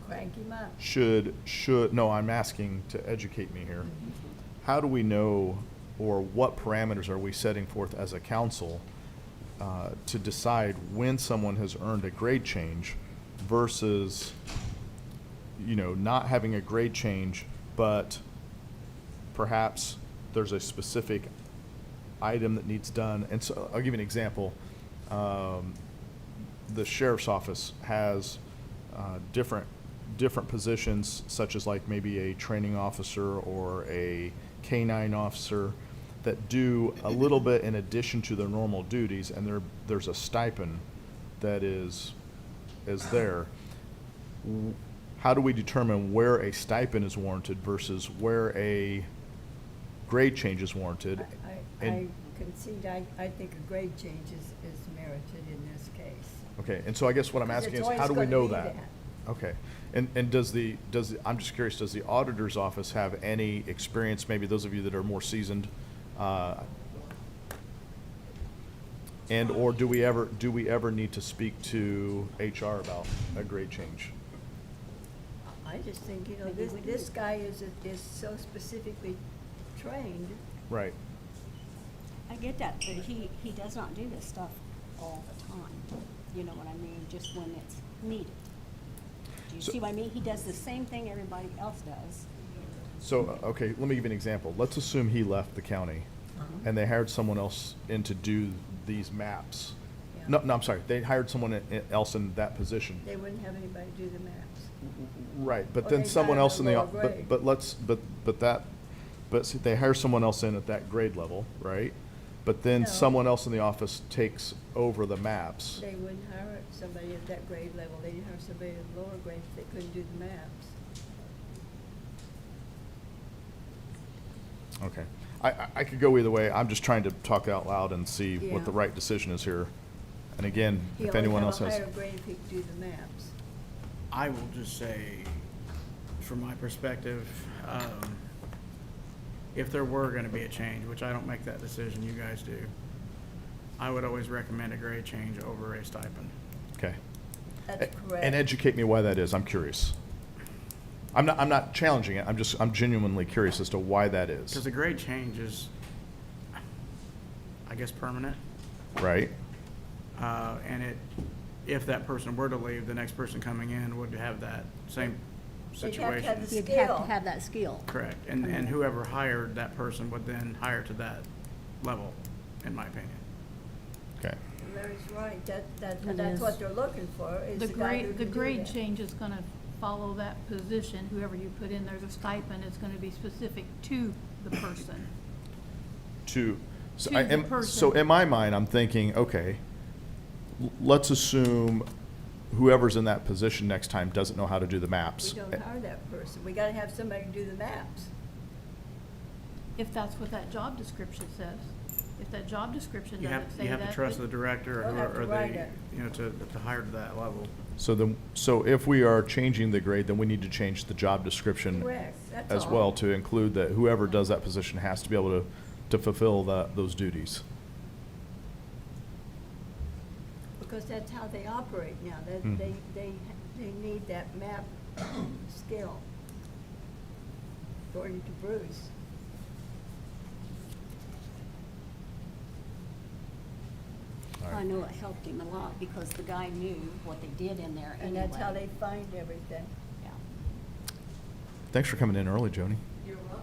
Crank him up. no, I'm asking to educate me here. How do we know, or what parameters are we setting forth as a council to decide when someone has earned a grade change versus, you know, not having a grade change, but perhaps there's a specific item that needs done? And so I'll give you an example. The sheriff's office has different positions, such as like maybe a training officer or a K-9 officer, that do a little bit in addition to their normal duties, and there's a stipend that is there. How do we determine where a stipend is warranted versus where a grade change is warranted? I And- concede, I think a grade change is merited in this case. Okay, and so I guess what I'm 'Cause asking it's is, always how do we gonna know be that? that. Okay, and I'm just curious, does the auditor's office have any experience, maybe those of you that are more seasoned, and/or do we ever need to speak to HR about a grade change? I just think, you know, Maybe we this do. guy is so specifically trained. Right. I get that, but he does not do this stuff all the time. You know what I mean? Just when it's needed. Do you So- see what I mean? He does the same thing everybody else does. So, okay, let me give you an example. Let's assume he left the county and they hired someone else in to do these maps. Yeah. No, I'm sorry, they hired someone else in that position. They wouldn't have anybody do the maps. Right, but Or then they someone hire else a in the, lower grade. but see, they hire someone else in at that grade level, right? But then No. someone else in the office takes over the maps. They wouldn't hire somebody at that grade level. They'd hire somebody at a lower grade if they couldn't do the maps. Okay. I could go either way. I'm just trying to talk out loud and see what the Yeah. right decision is here. And again, He if only anyone have else a has. higher grade if he could do the maps. I will just say, from my perspective, if there were gonna be a change, which I don't make that decision, you guys do, I would always recommend a grade change over a stipend. Okay. That's correct. And educate me why that is. I'm curious. I'm not challenging it. I'm genuinely curious as to why that Because is. the grade change is, I guess, permanent. Right? And if that person were to leave, the next person coming in would have that same They'd have to have situation. the You'd have to skill. have that skill. Correct. And whoever hired that person would then hire to that level, in my opinion. Mary's right, that's is. what they're looking for, is The the guy who grade, the can do grade that. change is gonna follow that position, whoever you put in there, the stipend is gonna be specific to the person. To, so To I the am, so person. in my mind, I'm thinking, okay, let's assume whoever's in that position next time doesn't know how to do the maps. We don't hire that person, we gotta have somebody do the maps. If that's what that job description says. If that job description You have, doesn't say you that. have to trust the then- director or They'll have to whoever, or write the, it. you know, to hire to that level. So then, so if we are changing the grade, then we need to change the job description Correct, that's as all. well to include that whoever does that position has to be able to fulfill those duties. Because that's how they operate now, Mhm. they need that map skill, according to Bruce. All I right. know it helped him a lot because the guy knew what they did in there And anyway. that's how they find everything. Yeah. Thanks for coming in early, Joni. You're welcome.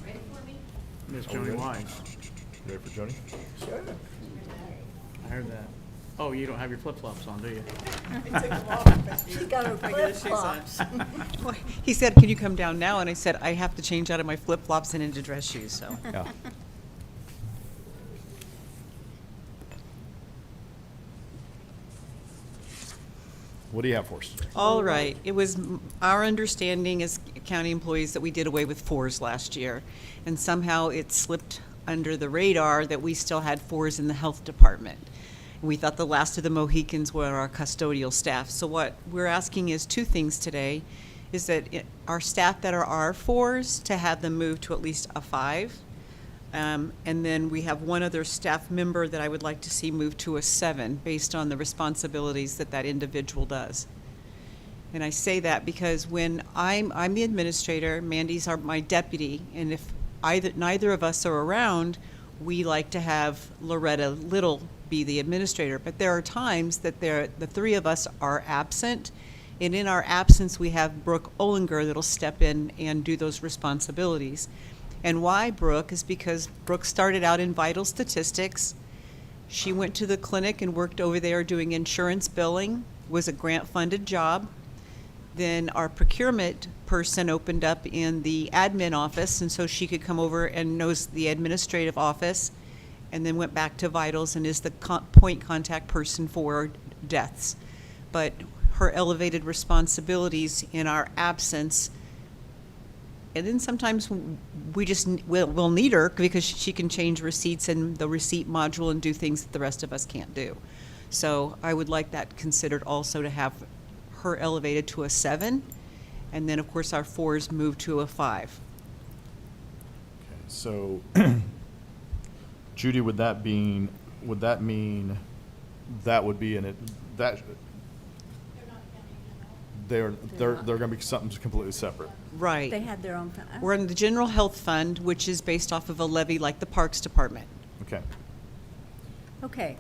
Ready for me? Miss Are we Joni ready? Wise, Ready for Joni? Sure. I heard that. Oh, you don't have your flip-flops on, do you? She's got her Regular shoes on. flip-flops. He said, "Can you come down now?" And I said, "I have to change out of my flip-flops and into dress shoes," so. Yeah. What do you have for us today? All right. It was our understanding as county employees that we did away with fours last year. And somehow it slipped under the radar that we still had fours in the health department. And we thought the last of the Mohicans were our custodial staff. So what we're asking is two things today, is that our staff that are our fours, to have them move to at least a 5. And then we have one other staff member that I would like to see move to a 7, based on the responsibilities that that individual does. And I say that because when I'm the administrator, Mandy's my deputy, and if neither of us are around, we like to have Loretta Little be the administrator. But there are times that the three of us are absent, and in our absence, we have Brooke Olinger that'll step in and do those responsibilities. And why Brooke is because Brooke started out in vital statistics. She went to the clinic and worked over there doing insurance billing, was a grant-funded job. Then our procurement person opened up in the admin office, and so she could come over and knows the administrative office, and then went back to vitals and is the point contact person for deaths. But her elevated responsibilities in our absence, and then sometimes we'll need her because she can change receipts in the receipt module and do things that the rest of us can't do. So I would like that considered also, to have her elevated to a 7, and then of course our 4s move to a 5. Okay, so Judy, would that mean that would be that they're gonna be something completely separate? Right. They had their own. We're in the general health fund, which is based off of a levy like the Parks Department. Okay. Okay.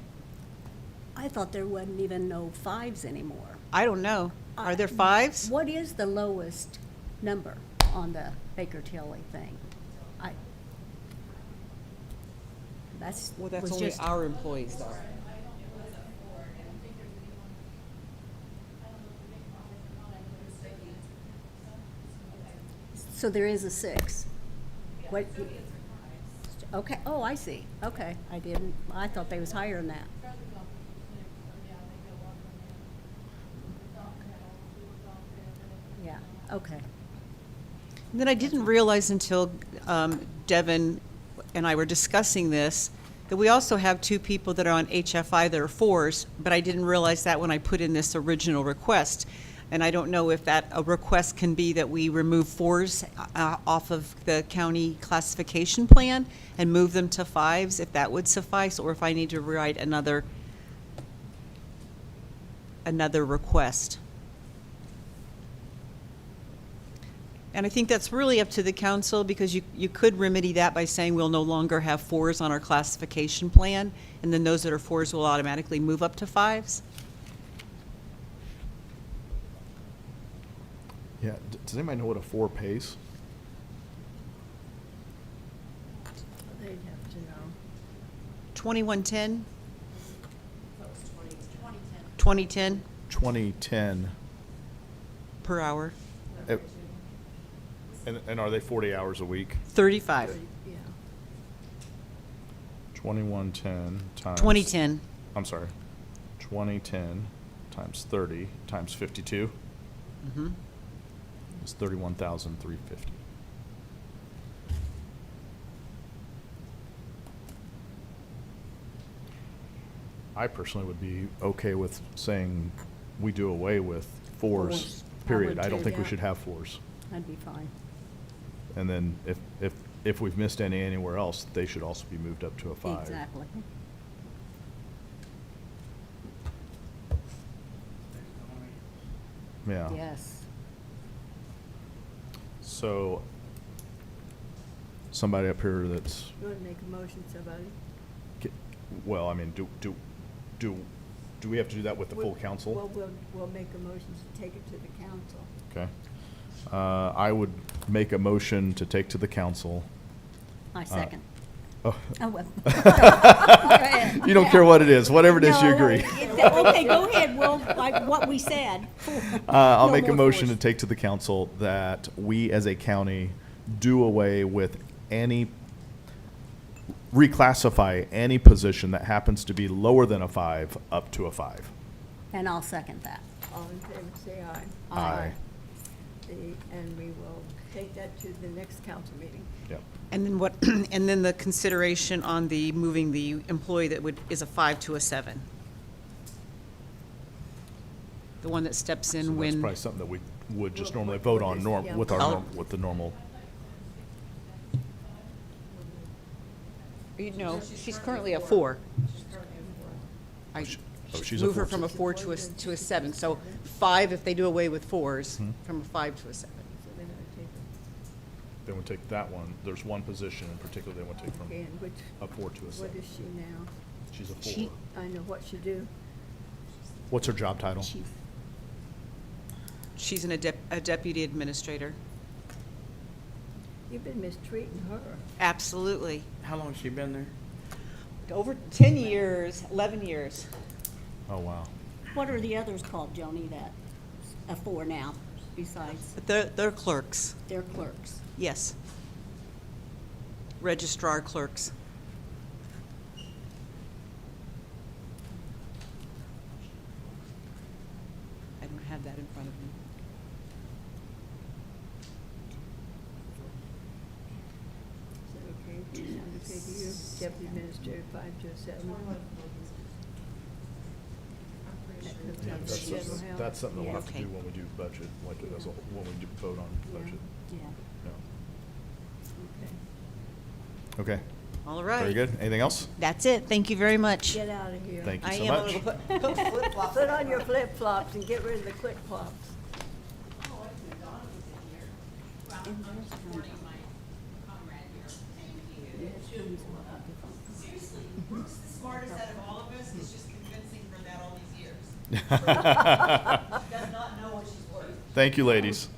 I thought there wasn't even no 5s anymore. I don't know. Are there 5s? What is the lowest number on the Baker Tilly thing? Well, that's was only just- our employees though. So there is a 6. What? Okay, oh, I see. Okay, I thought they was higher than that. Yeah, okay. And then I didn't realize until Devin and I were discussing this, that we also have 2 people that are on HFI that are 4s, but I didn't realize that when I put in this original request. And I don't know if that a request can be that we remove 4s off of the county classification plan and move them to 5s, if that would suffice, or if I need to write another request. And I think that's really up to the council, because you could remedy that by saying we'll no longer have 4s on our classification plan, and then those that are 4s will automatically move up to 5s. Yeah, does anybody know what a 4 pays? They'd have to know. 2110? 2010 2010, per hour? eh, and are they 40 hours a week? 35. Yeah. 2110 times. 2010. I'm sorry. 2010 times 30 times 52 Mm-hmm. is 31,350. I personally would be okay with saying we do away with fours, Fours. I period. would I don't too, think we yeah. should have fours. That'd be fine. And then if we've missed any anywhere else, they should also be moved up to a 5. Exactly. Yeah. Yes. So, somebody up here that's, You want to make a motion, somebody? well, I mean, do we have to do that with the full Well, council? we'll make a motion to take it to the council. Okay. I would make a motion to take to the council. I second. Oh. Oh, well. Go ahead. You don't care what it is, whatever it is, you No, agree. Okay, go ahead, well, like what we said. I'll No make a more motion to force. take to the council that we as a county do away with reclassify any position that happens to be lower than a 5 up to a 5. And I'll second that. All in favor, say aye. Aye. And we will take that to the next council meeting. Yep. And then what, and then the consideration on the moving the employee that is a 5 to a 7? The one that steps So in that's when, probably something that we would just Well, normally what- vote what on is- norm, yeah. with our, I'll- with the normal. no, she's currently a 4. I Oh, she's a move her 4. from a 4 to a 7, so 5 if they do away with 4s, Hmm. from a 5 to a 7. So they're going to take it. They would take that one, there's one position in particular they would take from Okay, and which, a 4 to a what 7. is she now? She's a 4. She- I know what she do. What's her job title? Chief. She's a deputy administrator. You've been mistreating her. Absolutely. How long has she been there? Over 10 years, 11 years. Oh, wow. What are the others called, Joni, that, for now, besides But they're clerks, their clerks? yes. Registrar clerks. I don't have that in front of me. Is that okay? Sound okay to you? Deputy Administrator, 5 to a 7. That comes out of That's, general health. that's something we'll have to Okay. do when we do budget, like as a, when we do vote on Yeah. budget. Yeah. Yeah. Okay. Okay, All right. very good. Anything else? That's it. Thank you very much. Get out of here. Thank you I so am a much. little flip-flop. Put on your flip-flops and get rid of the clip-clops. Seriously, Brooke's the smartest out of all of us, is just convincing her that all these years. Does not know what she's worth. Thank you, ladies.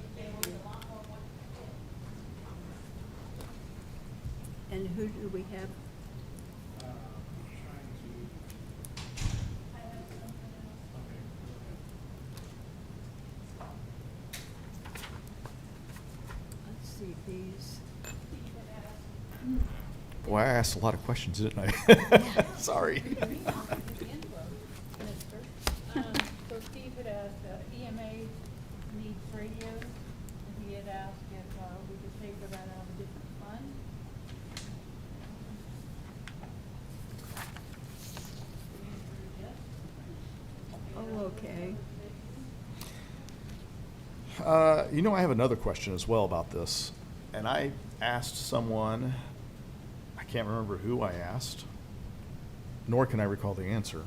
And who do we have? Let's see, these. Boy, I asked a lot of questions, didn't I? Sorry. So Steve had asked, EMA needs radios, and he had asked if we could pay for that out of a different fund. Oh, okay. You know, I have another question as well about this. And I asked someone, I can't remember who I asked, nor can I recall the answer.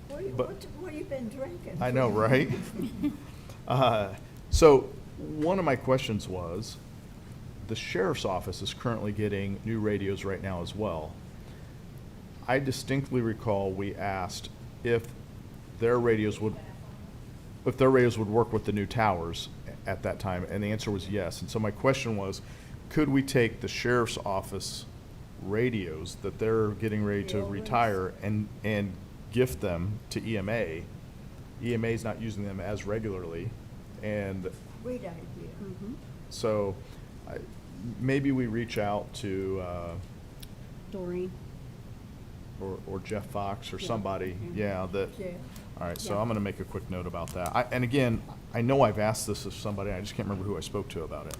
But- What have you been drinking? I know, right? So one of my questions was, the sheriff's office is currently getting new radios right now as well. I distinctly recall we asked if their radios would work with the new towers at that time, and the answer was yes. And so my question was, could we take the sheriff's office radios that they're getting ready The to old ones? retire and gift them to EMA. EMA's not using them as regularly, and Great idea. Mhm. so maybe we reach out to, Doreen. or Jeff Fox or Yeah. somebody, Mhm. yeah, that, Yeah. all right, so Yeah. I'm gonna make a quick note about that. And again, I know I've asked this of somebody, I just can't remember who I spoke to about it.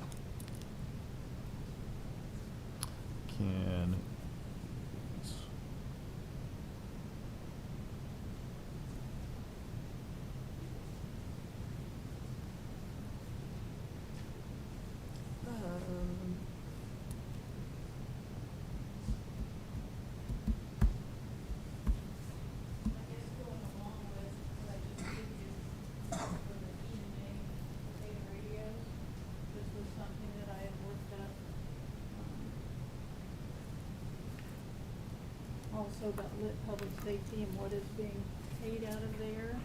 Can, Um, I guess going along with what I just did you, for the EMA, data radios, this was something that I had worked up. Also about lit public safety and what is being paid out of there.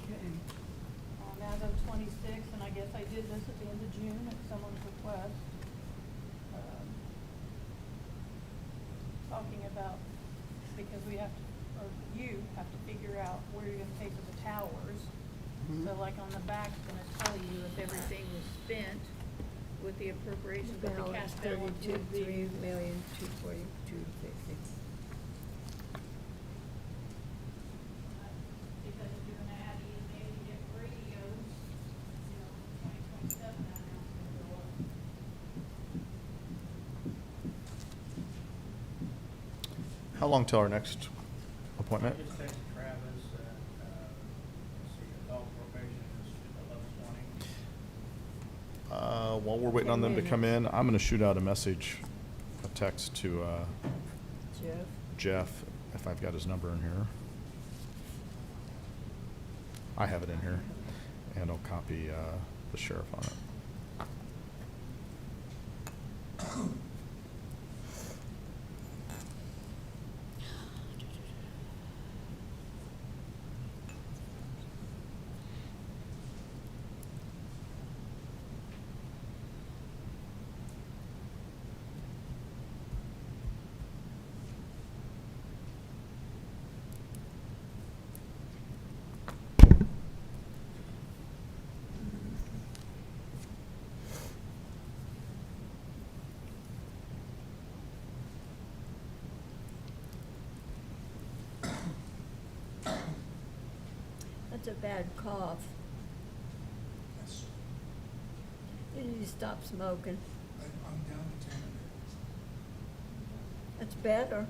Okay. As of 26, and I guess I did this at the end of June at someone's request. Talking about, because we have to, or you have to figure out where you're gonna pay for the towers. Mm-hmm. So like on the back, it's gonna tell you if everything was spent with the appropriations, what the cash balance would be. 32,242,50. Because if you're gonna add EMA to get radios, 2027, that amount's gonna go up. how long till our next appointment? I just texted Travis, let's see, adult probation is 11:20. While we're waiting on them to come in, I'm gonna shoot out a text to, Jeff? Jeff, if I've got his number in here. I have it in here, and I'll copy, the sheriff on it. That's a bad cough. You need to stop smoking. I'm down to 10 minutes. That's better.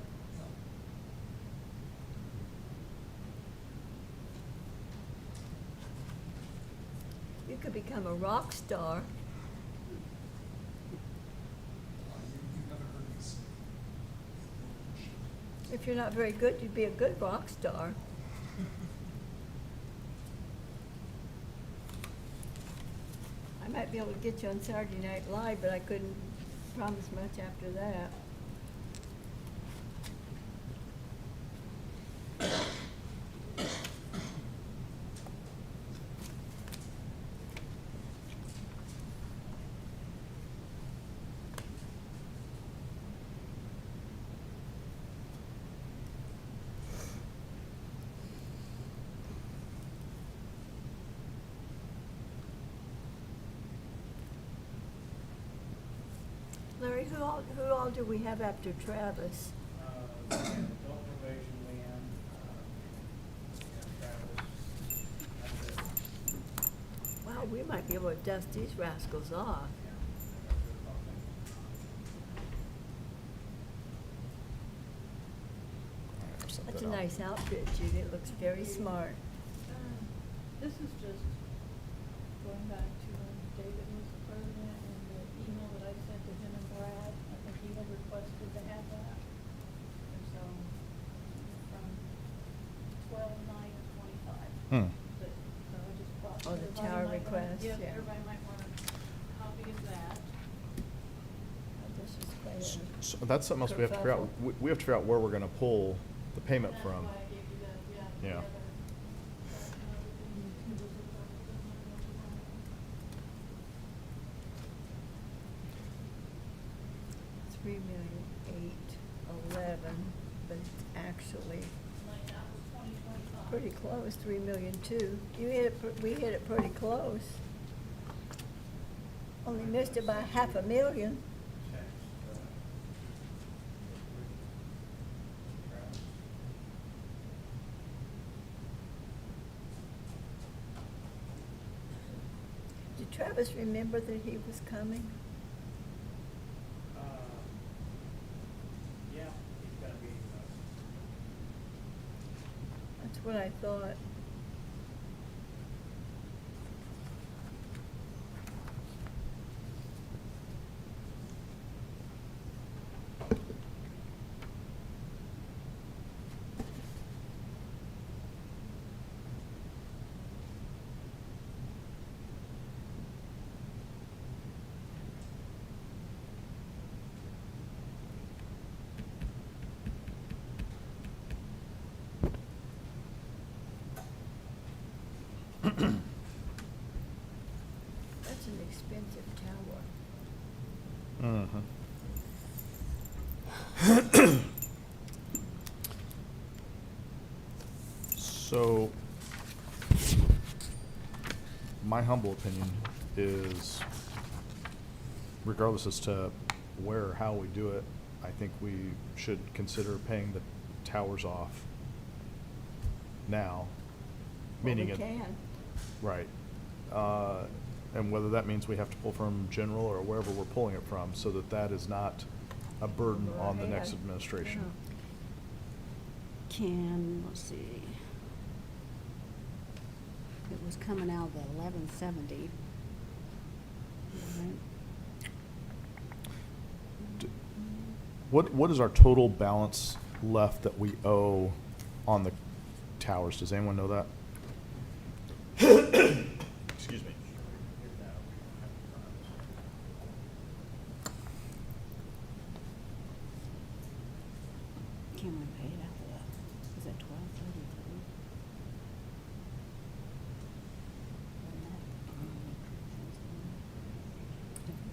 You could become a rock star. You've never heard me say. If you're not very good, you'd be a good rock star. I might be able to get you on Saturday Night Live, but I couldn't promise much after that. Larry, who all do we have after Travis? Adult probation, Leanne, and Travis, that's it. Wow, we might be able to dust these rascals off. That's a nice outfit, Judy. It looks very smart. This is just going back to when David was the president and the email that I sent to him and Brad. I think he had requested to have that. And so from 12/9/25. Hmm. So I just thought. Oh, the everybody tower might wanna- request, Yep, yeah. everybody might want a copy of that. This is quite a- So that's something else we have to figure out. We have to figure out where we're gonna pull the payment And from. that's why I gave you that, Yeah. the other, everything was $3,008,011. actually pretty close, 3,000,002. You hit it, we hit it pretty close. Only missed it by 500,000. Did Travis remember that he was coming? Yeah, he's got a meeting with us. That's what I thought. That's an expensive tower. So, my humble opinion is, regardless as to where or how we do it, I think we should consider paying the towers off now, Well, meaning we it. can. Right. And whether that means we have to pull from general or wherever we're pulling it from, so that that is not a burden Over on the our next head. administration. Let's see. It was coming out of the 1170. Right. What is our total balance left that we owe on the towers? Does anyone know that? Excuse me. Can we pay it out of that? Is it 1233?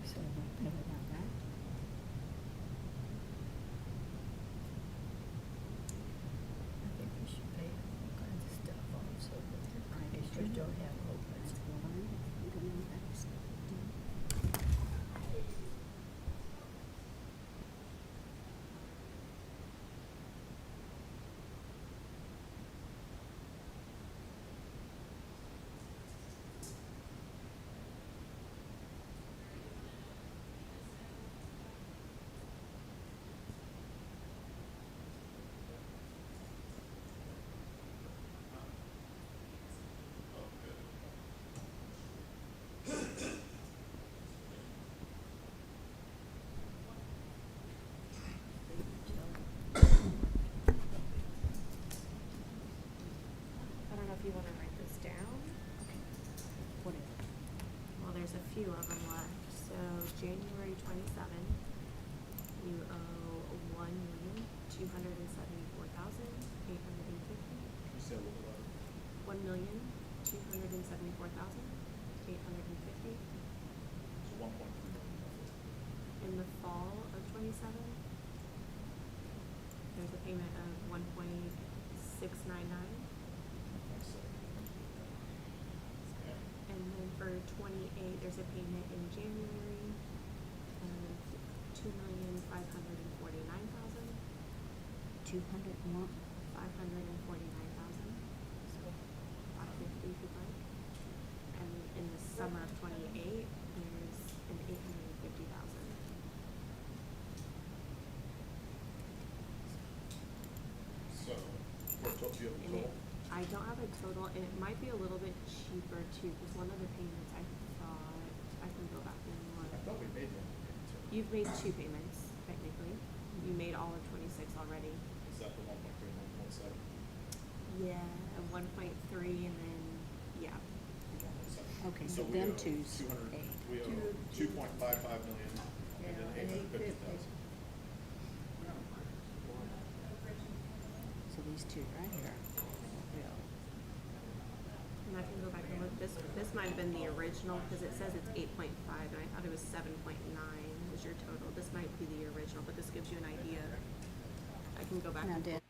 So we pay it out back? I think we should pay all kinds of stuff also, but the districts don't have That's open. what I'm thinking that's- I don't know if you wanna write this down. What is it? Well, there's a few of them left. So January 27, you owe 1,274,850. You said what was 1,274,850. So 1.3 million. In the fall of 27, there's a payment of 1.699. And then for 28, there's a payment in January of 2,549,000. 200 more? 549,000. So 550 if you'd like. And in the summer of 28, there's an 850,000. So, what total, do you have a And total? I don't have a total, and it might be a little bit cheaper too, because one of the payments I thought, I can go back and look. I thought we made one payment too. You've made 2 payments, technically. You made all of 26 already. Is that the 1.3 and 1.7? Yeah, and 1.3 and then, yeah. Okay, So but we them owe two's 200, 8. we owe 2.55 million and then Yeah, and 850,000. So these two right here. And I can go back and look. This might have been the original, because it says it's 8.5, and I thought it was 7.9 was your total. This might be the original, but this gives you an idea. I can go back Now, and did,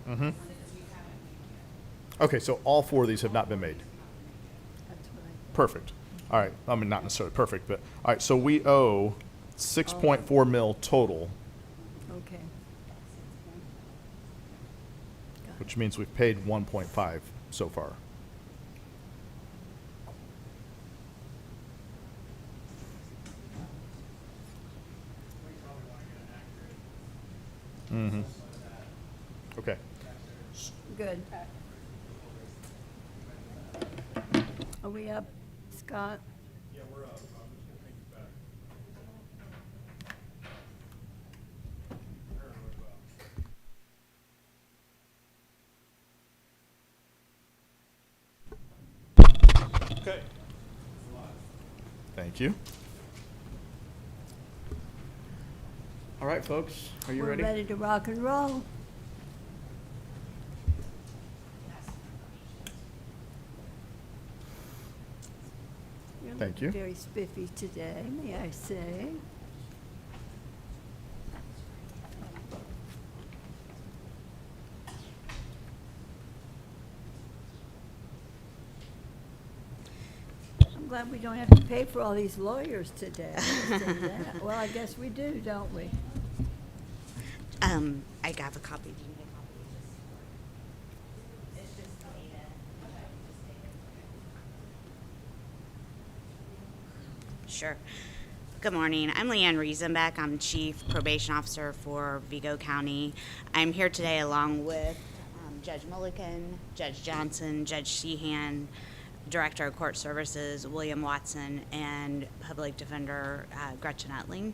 Mm-hmm. Okay, so all 4 of these have not been made. That's what I. Perfect. All right, I mean, not necessarily perfect, but, all right, so we owe 6.4 mil total, Okay. Got which means we've paid 1.5 so far. Mm-hmm. Okay. it. Good. Are we up, Scott? Yeah, we're up. I'm just gonna take it back. Okay. Thank you. All right, folks, are you We're ready? ready to rock and roll. You're Thank you. very spiffy today, may I say. I'm glad we don't have to pay for all these lawyers today. I'll say that. Well, I guess we do, don't we? I got a copy. Do you need a copy? It's just data. Sure. Good morning. I'm Leanne Riesenbeck. I'm Chief Probation Officer for Vigo County. I'm here today along with Judge Mulligan, Judge Johnson, Judge Sheehan, Director of Court Services, William Watson, and Public Defender Gretchen Etling.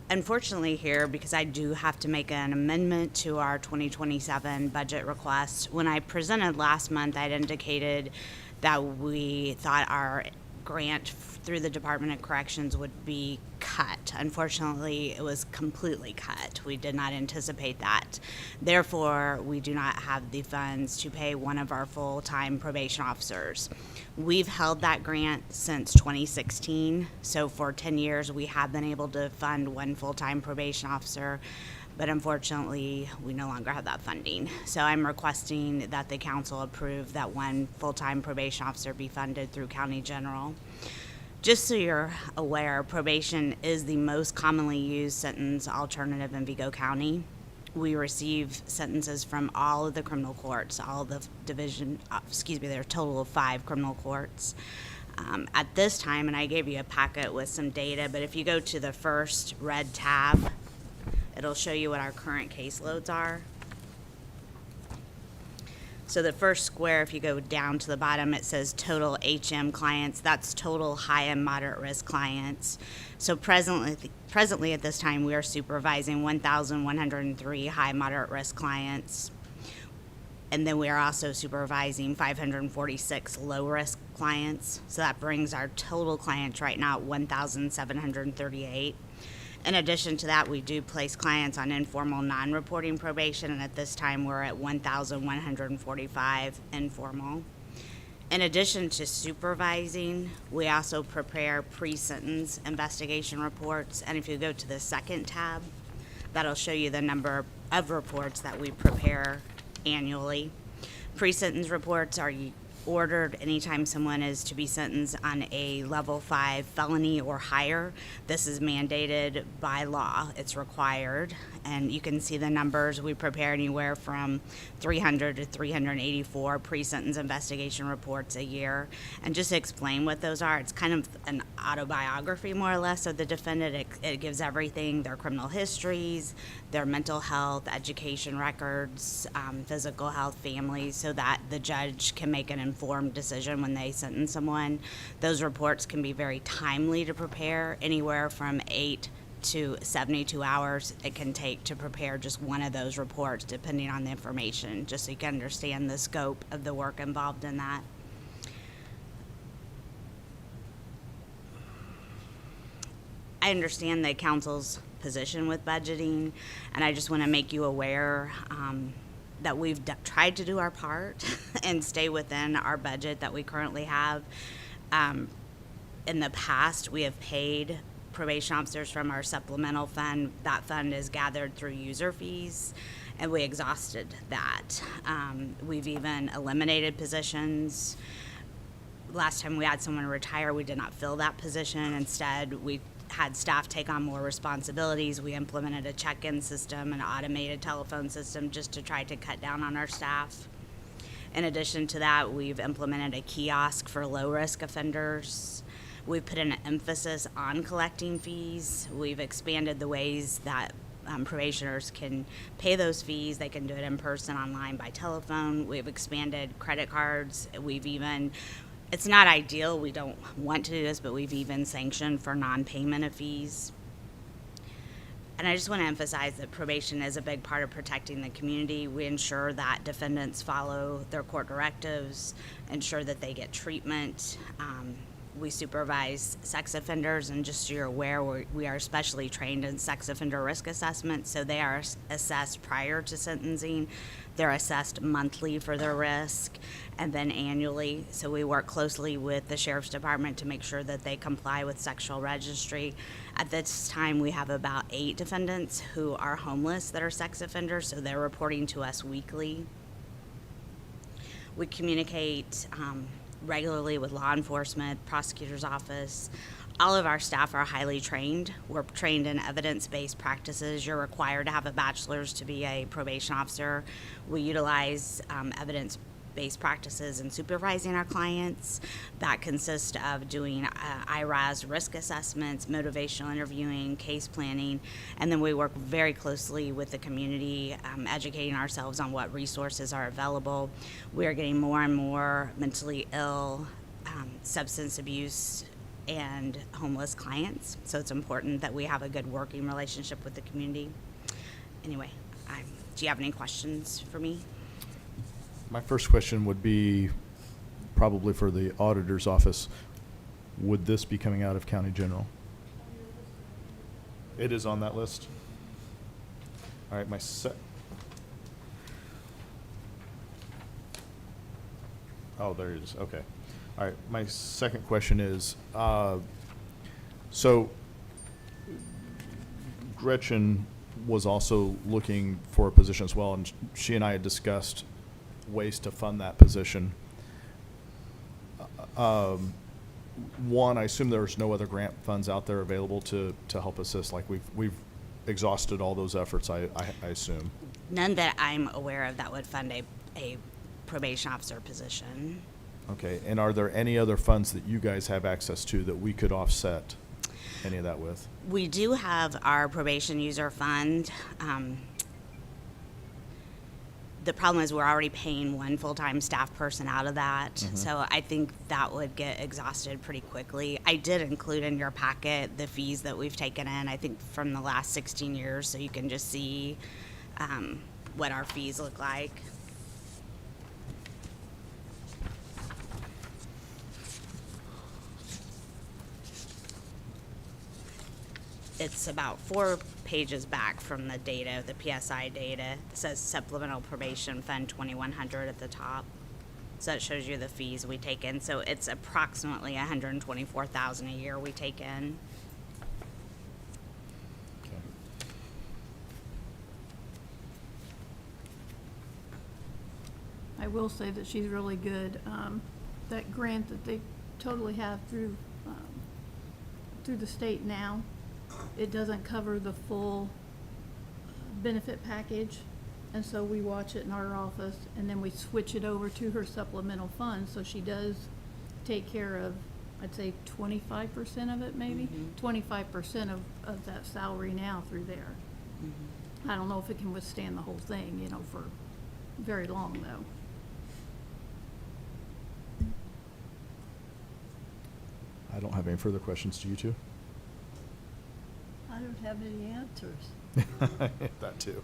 Unfortunately here, because I do have to make an amendment to our 2027 budget request, when I presented last month, I'd indicated that we thought our grant through the Department of Corrections would be cut. Unfortunately, it was completely cut. We did not anticipate that. Therefore, we do not have the funds to pay one of our full-time probation officers. We've held that grant since 2016, so for 10 years we have been able to fund one full-time probation officer, but unfortunately we no longer have that funding. So I'm requesting that the council approve that one full-time probation officer be funded through County General. Just so you're aware, probation is the most commonly used sentence alternative in Vigo County. We receive sentences from all of the criminal courts, all the division, there are a total of 5 criminal courts. At this time, and I gave you a packet with some data, but if you go to the first red tab, it'll show you what our current caseloads are. So the first square, if you go down to the bottom, it says total HM clients. That's total high and moderate risk clients. So presently at this time, we are supervising 1,103 high moderate risk clients. And then we are also supervising 546 low risk clients. So that brings our total clients right now at 1,738. In addition to that, we do place clients on informal non-reporting probation, and at this time we're at 1,145 informal. In addition to supervising, we also prepare pre-sentence investigation reports, and if you go to the second tab, that'll show you the number of reports that we prepare annually. Pre-sentence reports are ordered anytime someone is to be sentenced on a level 5 felony or higher. This is mandated by law. It's required, and you can see the numbers. We prepare anywhere from 300 to 384 pre-sentence investigation reports a year. And just to explain what those are, it's kind of an autobiography more or less of the defendant. It gives everything: their criminal histories, their mental health, education records, physical health, families, so that the judge can make an informed decision when they sentence someone. Those reports can be very timely to prepare, anywhere from 8 to 72 hours it can take to prepare just one of those reports, depending on the information, just so you can understand the scope of the work involved in that. I understand the council's position with budgeting, and I just want to make you aware that we've tried to do our part and stay within our budget that we currently have. In the past, we have paid probation officers from our supplemental fund. That fund is gathered through user fees, and we exhausted that. We've even eliminated positions. Last time we had someone retire, we did not fill that position. Instead, we had staff take on more responsibilities. We implemented a check-in system, an automated telephone system, just to try to cut down on our staff. In addition to that, we've implemented a kiosk for low-risk offenders. We've put an emphasis on collecting fees. We've expanded the ways that probationers can pay those fees. They can do it in person, online, by telephone. We've expanded credit cards. It's not ideal, we don't want to do this, but we've even sanctioned for non-payment of fees. And I just want to emphasize that probation is a big part of protecting the community. We ensure that defendants follow their court directives, ensure that they get treatment. We supervise sex offenders, and just so you're aware, we are specially trained in sex offender risk assessment, so they are assessed prior to sentencing. They're assessed monthly for their risk, and then annually. So we work closely with the Sheriff's Department to make sure that they comply with sexual registry. At this time, we have about 8 defendants who are homeless that are sex offenders, so they're reporting to us weekly. We communicate regularly with law enforcement, prosecutor's office. All of our staff are highly trained. We're trained in evidence-based practices. You're required to have a bachelor's to be a probation officer. We utilize evidence-based practices in supervising our clients. That consists of doing IRAS risk assessments, motivational interviewing, case planning, and then we work very closely with the community, educating ourselves on what resources are available. We are getting more and more mentally ill, substance abuse, and homeless clients, so it's important that we have a good working relationship with the community. Anyway, do you have any questions for me? My first question would be probably for the auditor's office. Would this be coming out of county general? It is on that list? All right, oh, there it is, okay. All right, my second question is, so Gretchen was also looking for a position as well, and she and I had discussed ways to fund that position. One, I assume there's no other grant funds out there available to help assist. Like we've exhausted all those efforts, I assume. None that I'm aware of that would fund a probation officer position. Okay, and are there any other funds that you guys have access to that we could offset any of that with? We do have our probation user fund. The problem is we're already paying one full-time staff person out of that, so I think that would get exhausted pretty quickly. I did include in your packet the fees that we've taken in, I think from the last 16 years, so you can just see what our fees look like. It's about 4 pages back from the data, the PSI data. It says Supplemental Probation Fund 2100 at the top. So it shows you the fees we take in. So it's approximately $124,000 a year we take in. Okay. I will say that she's really good. That grant that they totally have through the state now, it doesn't cover the full benefit package, and so we watch it in our office, and then we switch it over to her supplemental fund, so she does take care of, I'd say 25% of it, maybe? 25% of that salary now through there. I don't know if it can withstand the whole thing, you know, for very long, though. I don't have any further questions. Do you two? I don't have any answers. That too.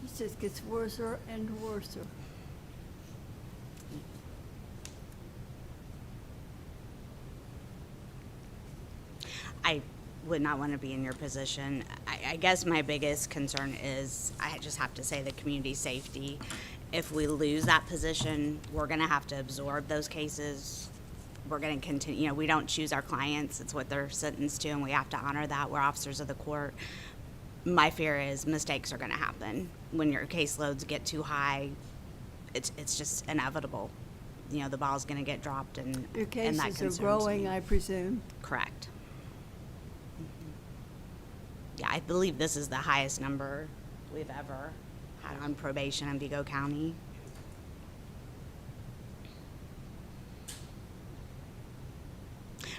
It just gets worse and worse. I would not want to be in your position. I guess my biggest concern is, I just have to say, the community safety. If we lose that position, we're gonna have to absorb those cases. We're gonna continue, you know, we don't choose our clients, it's what they're sentenced to, and we have to honor that. We're officers of the court. My fear is mistakes are gonna happen. When your caseloads get too high, it's just inevitable. You know, the ball's gonna get dropped, and Your that cases concerns are growing, me. I presume. Correct. Yeah, I believe this is the highest number we've ever had on probation in Vigo County.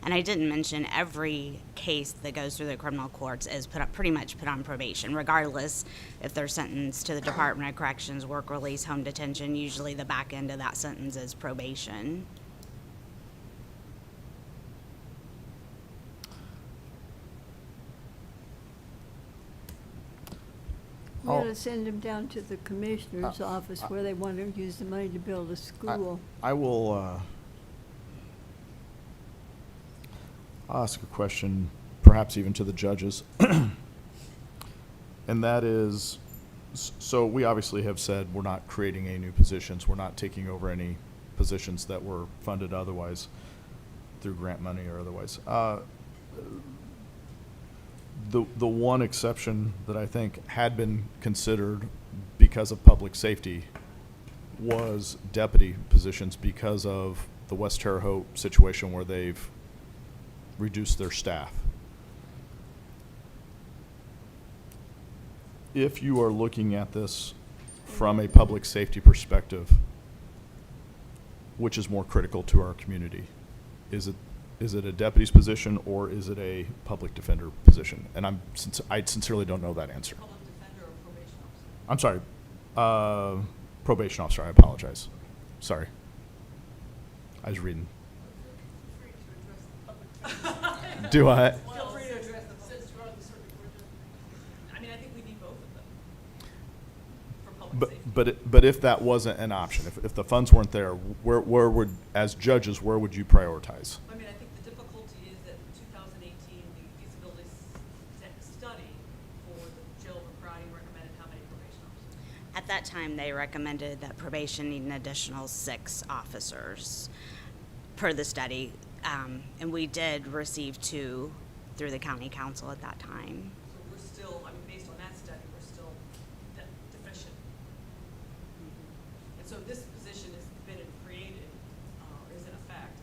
And I didn't mention, every case that goes through the criminal courts is pretty much put on probation, regardless if they're sentenced to the Department of Corrections, work release, home detention. Usually the back end of that sentence is probation. We ought to send them down to the commissioner's office where they want to use the money to build a school. I will, I'll ask a question, perhaps even to the judges. And that is, so we obviously have said we're not creating any new positions. We're not taking over any positions that were funded otherwise through grant money or otherwise. The one exception that I think had been considered because of public safety was deputy positions because of the West Terre Haute situation where they've reduced their staff. If you are looking at this from a public safety perspective, which is more critical to our community? Is it a deputy's position or is it a public defender position? And I sincerely don't know that answer. Public defender or probation officer? I'm sorry, probation officer, I apologize. Sorry. I was reading. Do I? Feel free to address them since you're on the circuit court. I mean, I think we need both of them for public safety. But if that wasn't an option, if the funds weren't there, where would, as judges, where would you prioritize? I mean, I think the difficulty is that in 2018, the feasibility study for the jail of Crowdy recommended how many probation officers? At that time, they recommended that probation need an additional 6 officers per the study. And we did receive 2 through the county council at that time. So we're still, I mean, based on that study, we're still deficient. And so this position has been created, or is in effect,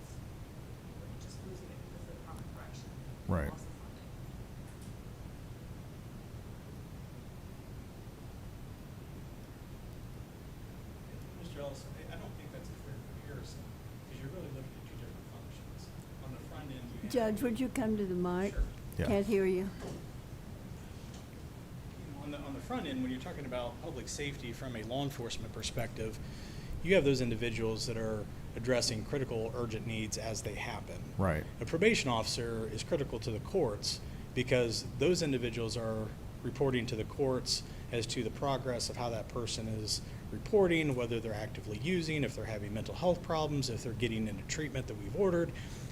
we're just losing it because of the Department of Correction. Right. Loss of funding. Mr. Ellison, I don't think that's a fair comparison, because you're really looking at 2 different functions. On the front end, you have. Judge, would you come to the mic? Sure. Yeah. Can't hear you. On the front end, when you're talking about public safety from a law enforcement perspective, you have those individuals that are addressing critical urgent needs as they happen. Right. A probation officer is critical to the courts because those individuals are reporting to the courts as to the progress of how that person is reporting, whether they're actively using, if they're having mental health problems, if they're getting into treatment that we've ordered.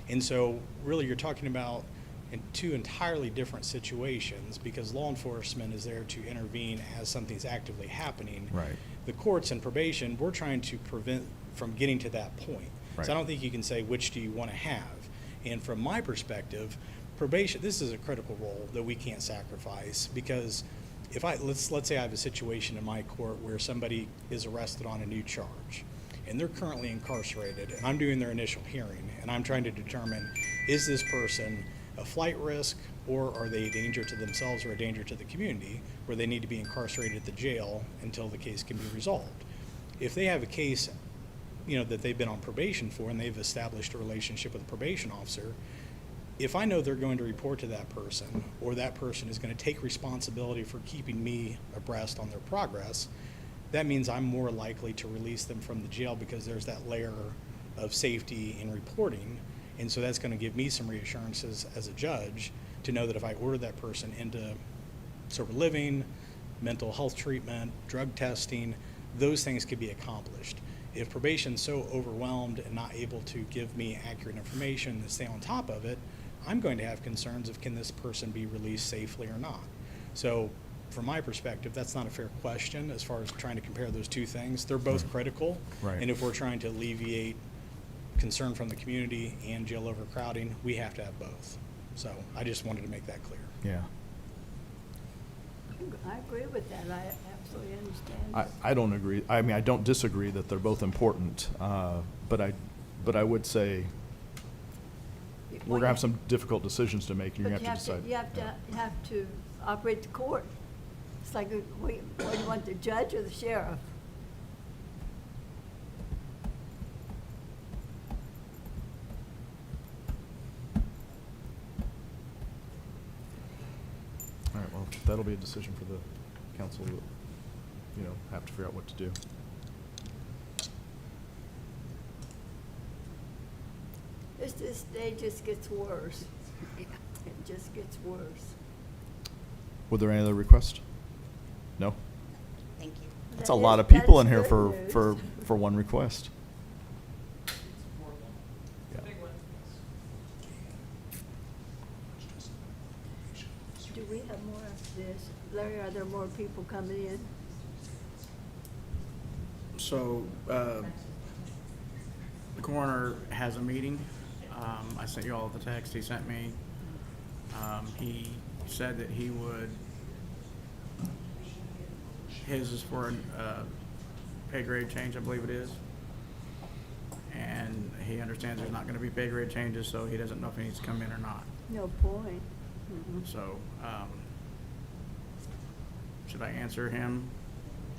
And so really you're talking about in 2 entirely different situations because law enforcement is there to intervene as something's actively happening. Right. The courts and probation, we're trying to prevent from getting to that point. Right. So I don't think you can say which do you want to have. And from my perspective, probation, this is a critical role that we can't sacrifice because if let's say I have a situation in my court where somebody is arrested on a new charge and they're currently incarcerated and I'm doing their initial hearing and I'm trying to determine, is this person a flight risk or are they a danger to themselves or a danger to the community where they need to be incarcerated at the jail until the case can be resolved. If they have a case, that they've been on probation for and they've established a relationship with a probation officer, if I know they're going to report to that person or that person is going to take responsibility for keeping me abreast on their progress, that means I'm more likely to release them from the jail because there's that layer of safety in reporting. And so that's going to give me some reassurances as a judge to know that if I order that person into sober living, mental health treatment, drug testing, those things could be accomplished. If probation's so overwhelmed and not able to give me accurate information and stay on top of it, I'm going to have concerns of can this person be released safely or not. So from my perspective, that's not a fair question as far as trying to compare those two things. They're both critical. Right. And if we're trying to alleviate concern from the community and jail overcrowding, we have to have both. So I just wanted to make that clear. Yeah. I agree with that. I absolutely understand. I don't agree. I mean, I don't disagree that they're both important, but I would say we're gonna have some difficult decisions to make, and you're But gonna have to decide. you have to operate the court. It's like, what do you want, the judge or the sheriff? All right, well, that'll be a decision for the council to, have to figure out what to do. This day just gets worse. It just gets worse. Were there any other requests? No? Thank you. That's a lot of people in That here is for, good for, news. for one request. Yeah. Do we have more of this? Larry, are there more people coming in? So, the coroner has a meeting. I sent you all the text he sent me. He said that he would, his is for a pay grade change, I believe it is. And he understands there's not gonna be pay grade changes, so he doesn't know if he needs to come in or not. No point. So, should I answer him?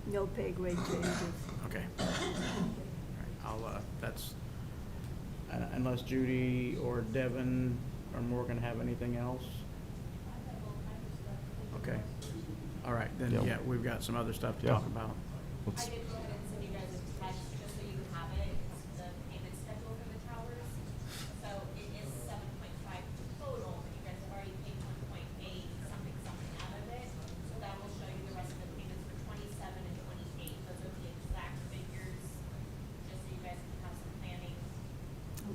No pay grade changes. Okay. All right, I'll, that's, unless Judy or Devin or Morgan have anything else? Okay. All right, then, Yeah. yeah, we've got some other stuff to Yeah. talk about. Let's- I did go ahead and send you guys a text, just so you have it, it's the payment schedule for the towers. So it is 7.5 total, but you guys have already paid 1.8, something out of it. So that will show you the rest of the payments for 27 and 28. Those are the exact figures, just so you guys can have some planning.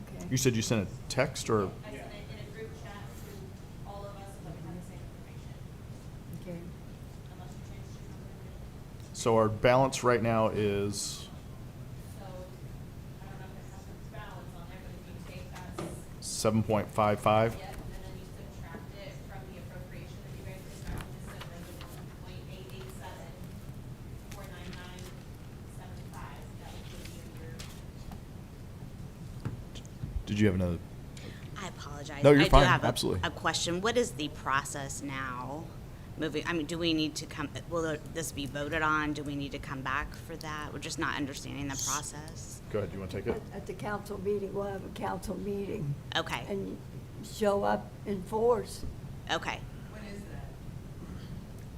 Okay. You said you sent a text or? I sent it in a group chat to all of us so that we have the same information, Okay. unless you change your number. So our balance right now is So, I don't know if it has its balance on there, but if you take that, 7.55? yep, and then you subtract it from the appropriation that you guys did back in December, the 1.887,499.75, that would give you your, Did you have another? I apologize. No, you're fine. I do have Absolutely. a question. What is the process now? Do we need to will this be voted on? Do we need to come back for that? We're just not understanding the process. Go ahead, you want to take it? At the council meeting, we'll have a council meeting. Okay, And show up in force. okay.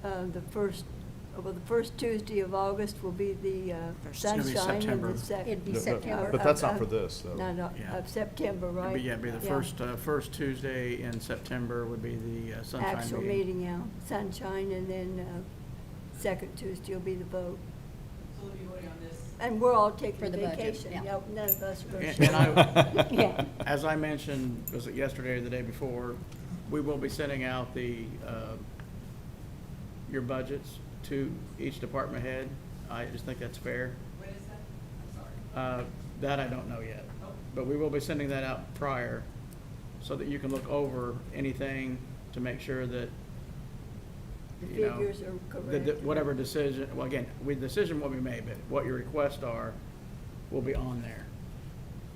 The first Tuesday of August will be the First Tuesday. It'll be sunshine and September. the second. It'd be No, September. But that's not for this, though. No, Yeah. of September, right? It'd be the first Tuesday in September would be the sunshine meeting. Actual meeting, yeah, sunshine, and then second Tuesday will be the vote. So we'll be voting on this. And we're all For taking the budget, vacation. yeah. Yeah, none of us are going And to show up. I, Yeah. as I mentioned, was it yesterday or the day before, we will be sending out your budgets to each department head. I just think that's fair. When is that? I'm sorry. That I don't know yet. Oh. But we will be sending that out prior so that you can look over anything to make sure that, The you know, figures are correct. whatever decision, well, again, decision will be made, but what your requests are will be on there.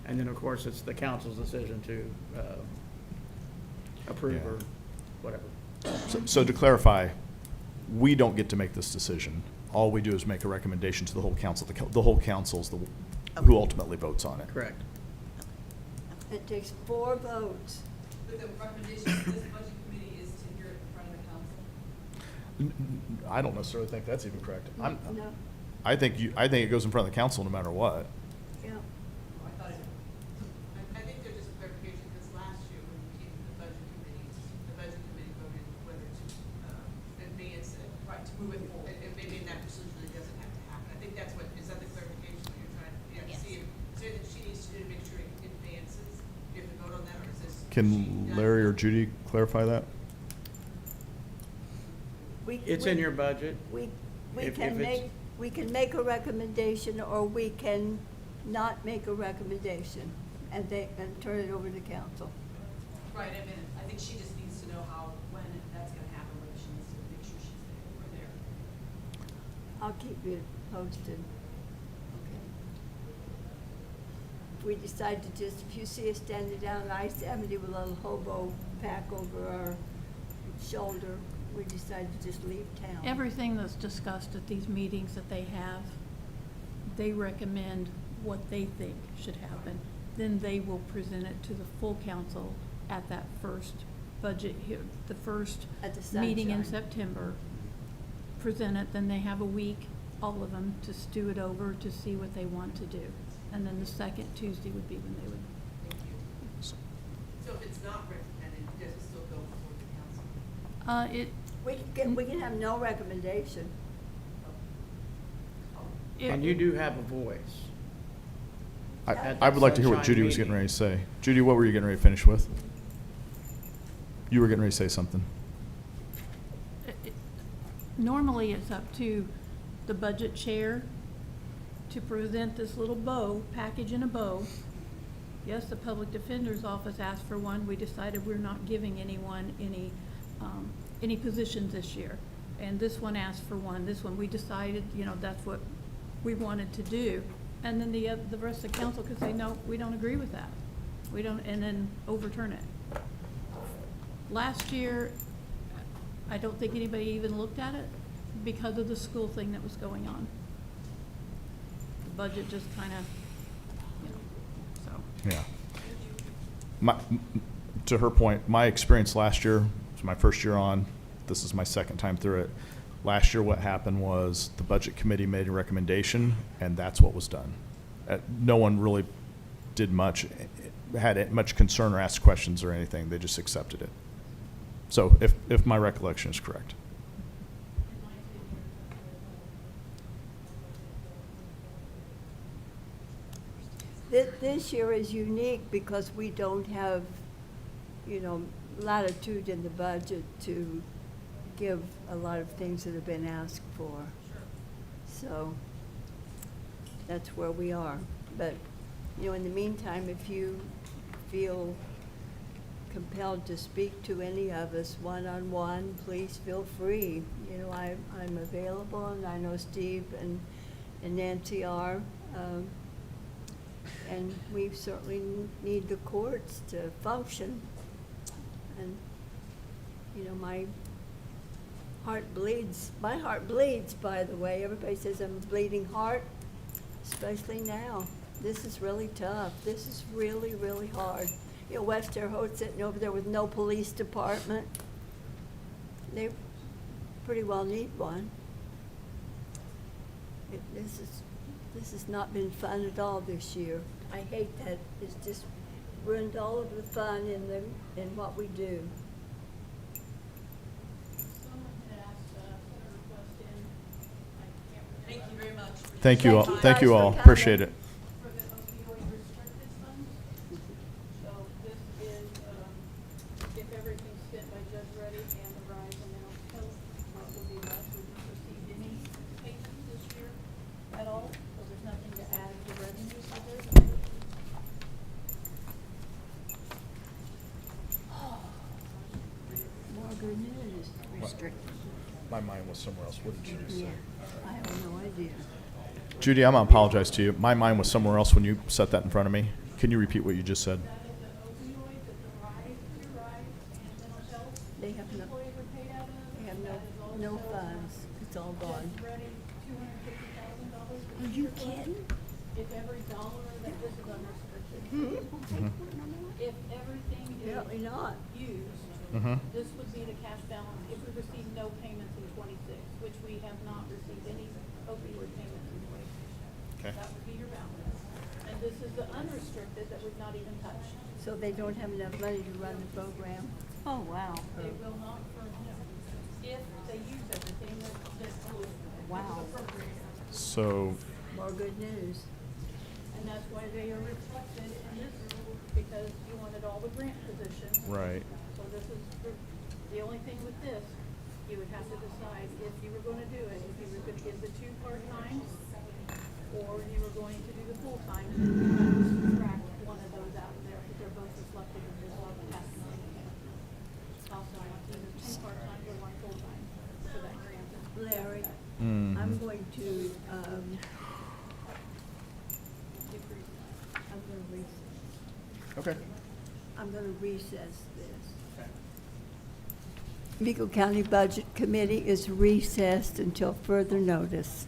And then, of course, it's the council's decision to approve Yeah. or whatever. So to clarify, we don't get to make this decision. All we do is make a recommendation to the whole council. The whole council's who ultimately votes on it. Correct. It takes 4 votes. But the recommendation of this budget committee is to hear it in front of the council? I don't necessarily think that's even correct. No, I think it goes in front of the council no matter what. yeah. I thought it. I think there's just a clarification, because last year when we came to the budget committee voted whether to advance it. Right, to move it forward. And maybe in that procedure, it doesn't have to happen. I think that's what, is that the clarification that you're trying, Yes. see if, is there that she needs to do to make sure it advances? Do you have to vote on that, or is this? Can Larry or Judy clarify that? We It's in your budget. We If can it's- make a recommendation, or we can not make a recommendation, and turn it over to council. Right, I mean, I think she just needs to know when that's gonna happen, whether she needs to make sure she's there, we're there. I'll keep you posted. Okay. If we decide to just, if you see us standing down I-70 with a little hobo pack over our shoulder, we decide to just leave town. Everything that's discussed at these meetings that they have, they recommend what they think should happen. Then they will present it to the full council at that first budget, the first At the meeting in sunshine. September. Present it, then they have a week, all of them, to stew it over, to see what they want to do. And then the second Tuesday would be when they would. Thank you. So if it's not recommended, does it still go before the council? We can have no recommendation. And you do have a voice. At I would like to hear what sunshine Judy was getting meeting. ready to say. Judy, what were you getting ready to finish with? You were getting ready to say something. Normally, it's up to the budget chair to present this little package in a bow. Yes, the public defender's office asked for one. We decided we're not giving anyone any positions this year. And this one asked for one. This one, we decided, that's what we wanted to do. And then the rest of the council could say, no, we don't agree with that. We don't, and then overturn it. Last year, I don't think anybody even looked at it because of the school thing that was going on. The budget just kind of, so. Yeah. To her point, my experience last year was my first year on. This is my second time through it. Last year, what happened was the budget committee made a recommendation, and that's what was done. No one really did much, had much concern or asked questions or anything. They just accepted it. So if my recollection is correct. This year is unique because we don't have, latitude in the budget to give a lot of things that have been asked for. So that's where we are. But, in the meantime, if you feel compelled to speak to any of us one-on-one, please feel free. I'm available, and I know Steve and Nancy are. And we certainly need the courts to function. And, my heart bleeds. My heart bleeds, by the way. Everybody says I'm a bleeding heart, especially now. This is really tough. This is really, really hard. West Terre Haute sitting over there with no police department. They pretty well need one. This has not been fun at all this year. I hate that. It's just ruined all of the fun in what we do. Someone had asked, put a request in, I can't remember. Thank you very much. Thank you all. Thank you Thank you guys all. for Appreciate coming. it. For the opioid restricted funds. So this is, if everything's spent by Judge Reddy and the rise in mental health, what will be left? We haven't received any payments this year at all, so there's nothing to add to revenue for this. More good news. Restricted. My mind was somewhere else. What did you just say? I have no idea. Judy, I'm going to apologize to you. My mind was somewhere else when you set that in front of me. Can you repeat what you just said? That is the opioid, that the rise and mental health. They have no, Employees are paid out of. they have That is no also, funds. It's all gone. Judge Reddy, $250,000. Are you kidding? If every dollar that this is unrestricted. If everything Apparently is not. used, Mhm. this would be the cash balance if we receive no payments in '26, which we have not received any opioid payments in '26. Okay. That would be your balance. And this is the unrestricted that we've not even touched. So they don't have enough money to run the program. Oh, wow. They will not, if they use everything that's Wow. appropriated. So, More good news. And that's why they are reflected in this, because you wanted all the grant positions. right. So this is, the only thing with this you would have to decide if you were gonna do it, if you were gonna give the 2 part-times, or you were going to do the full-time, and you would have to subtract one of those out of there, because they're both reflected in this half million. Also, I want either 2 part-times or 1 full-time for that grant. Larry, Mhm. I'm going to, Decrease. I'm gonna recess. Okay. I'm gonna recess this. Vigo County Budget Committee is recessed until further notice.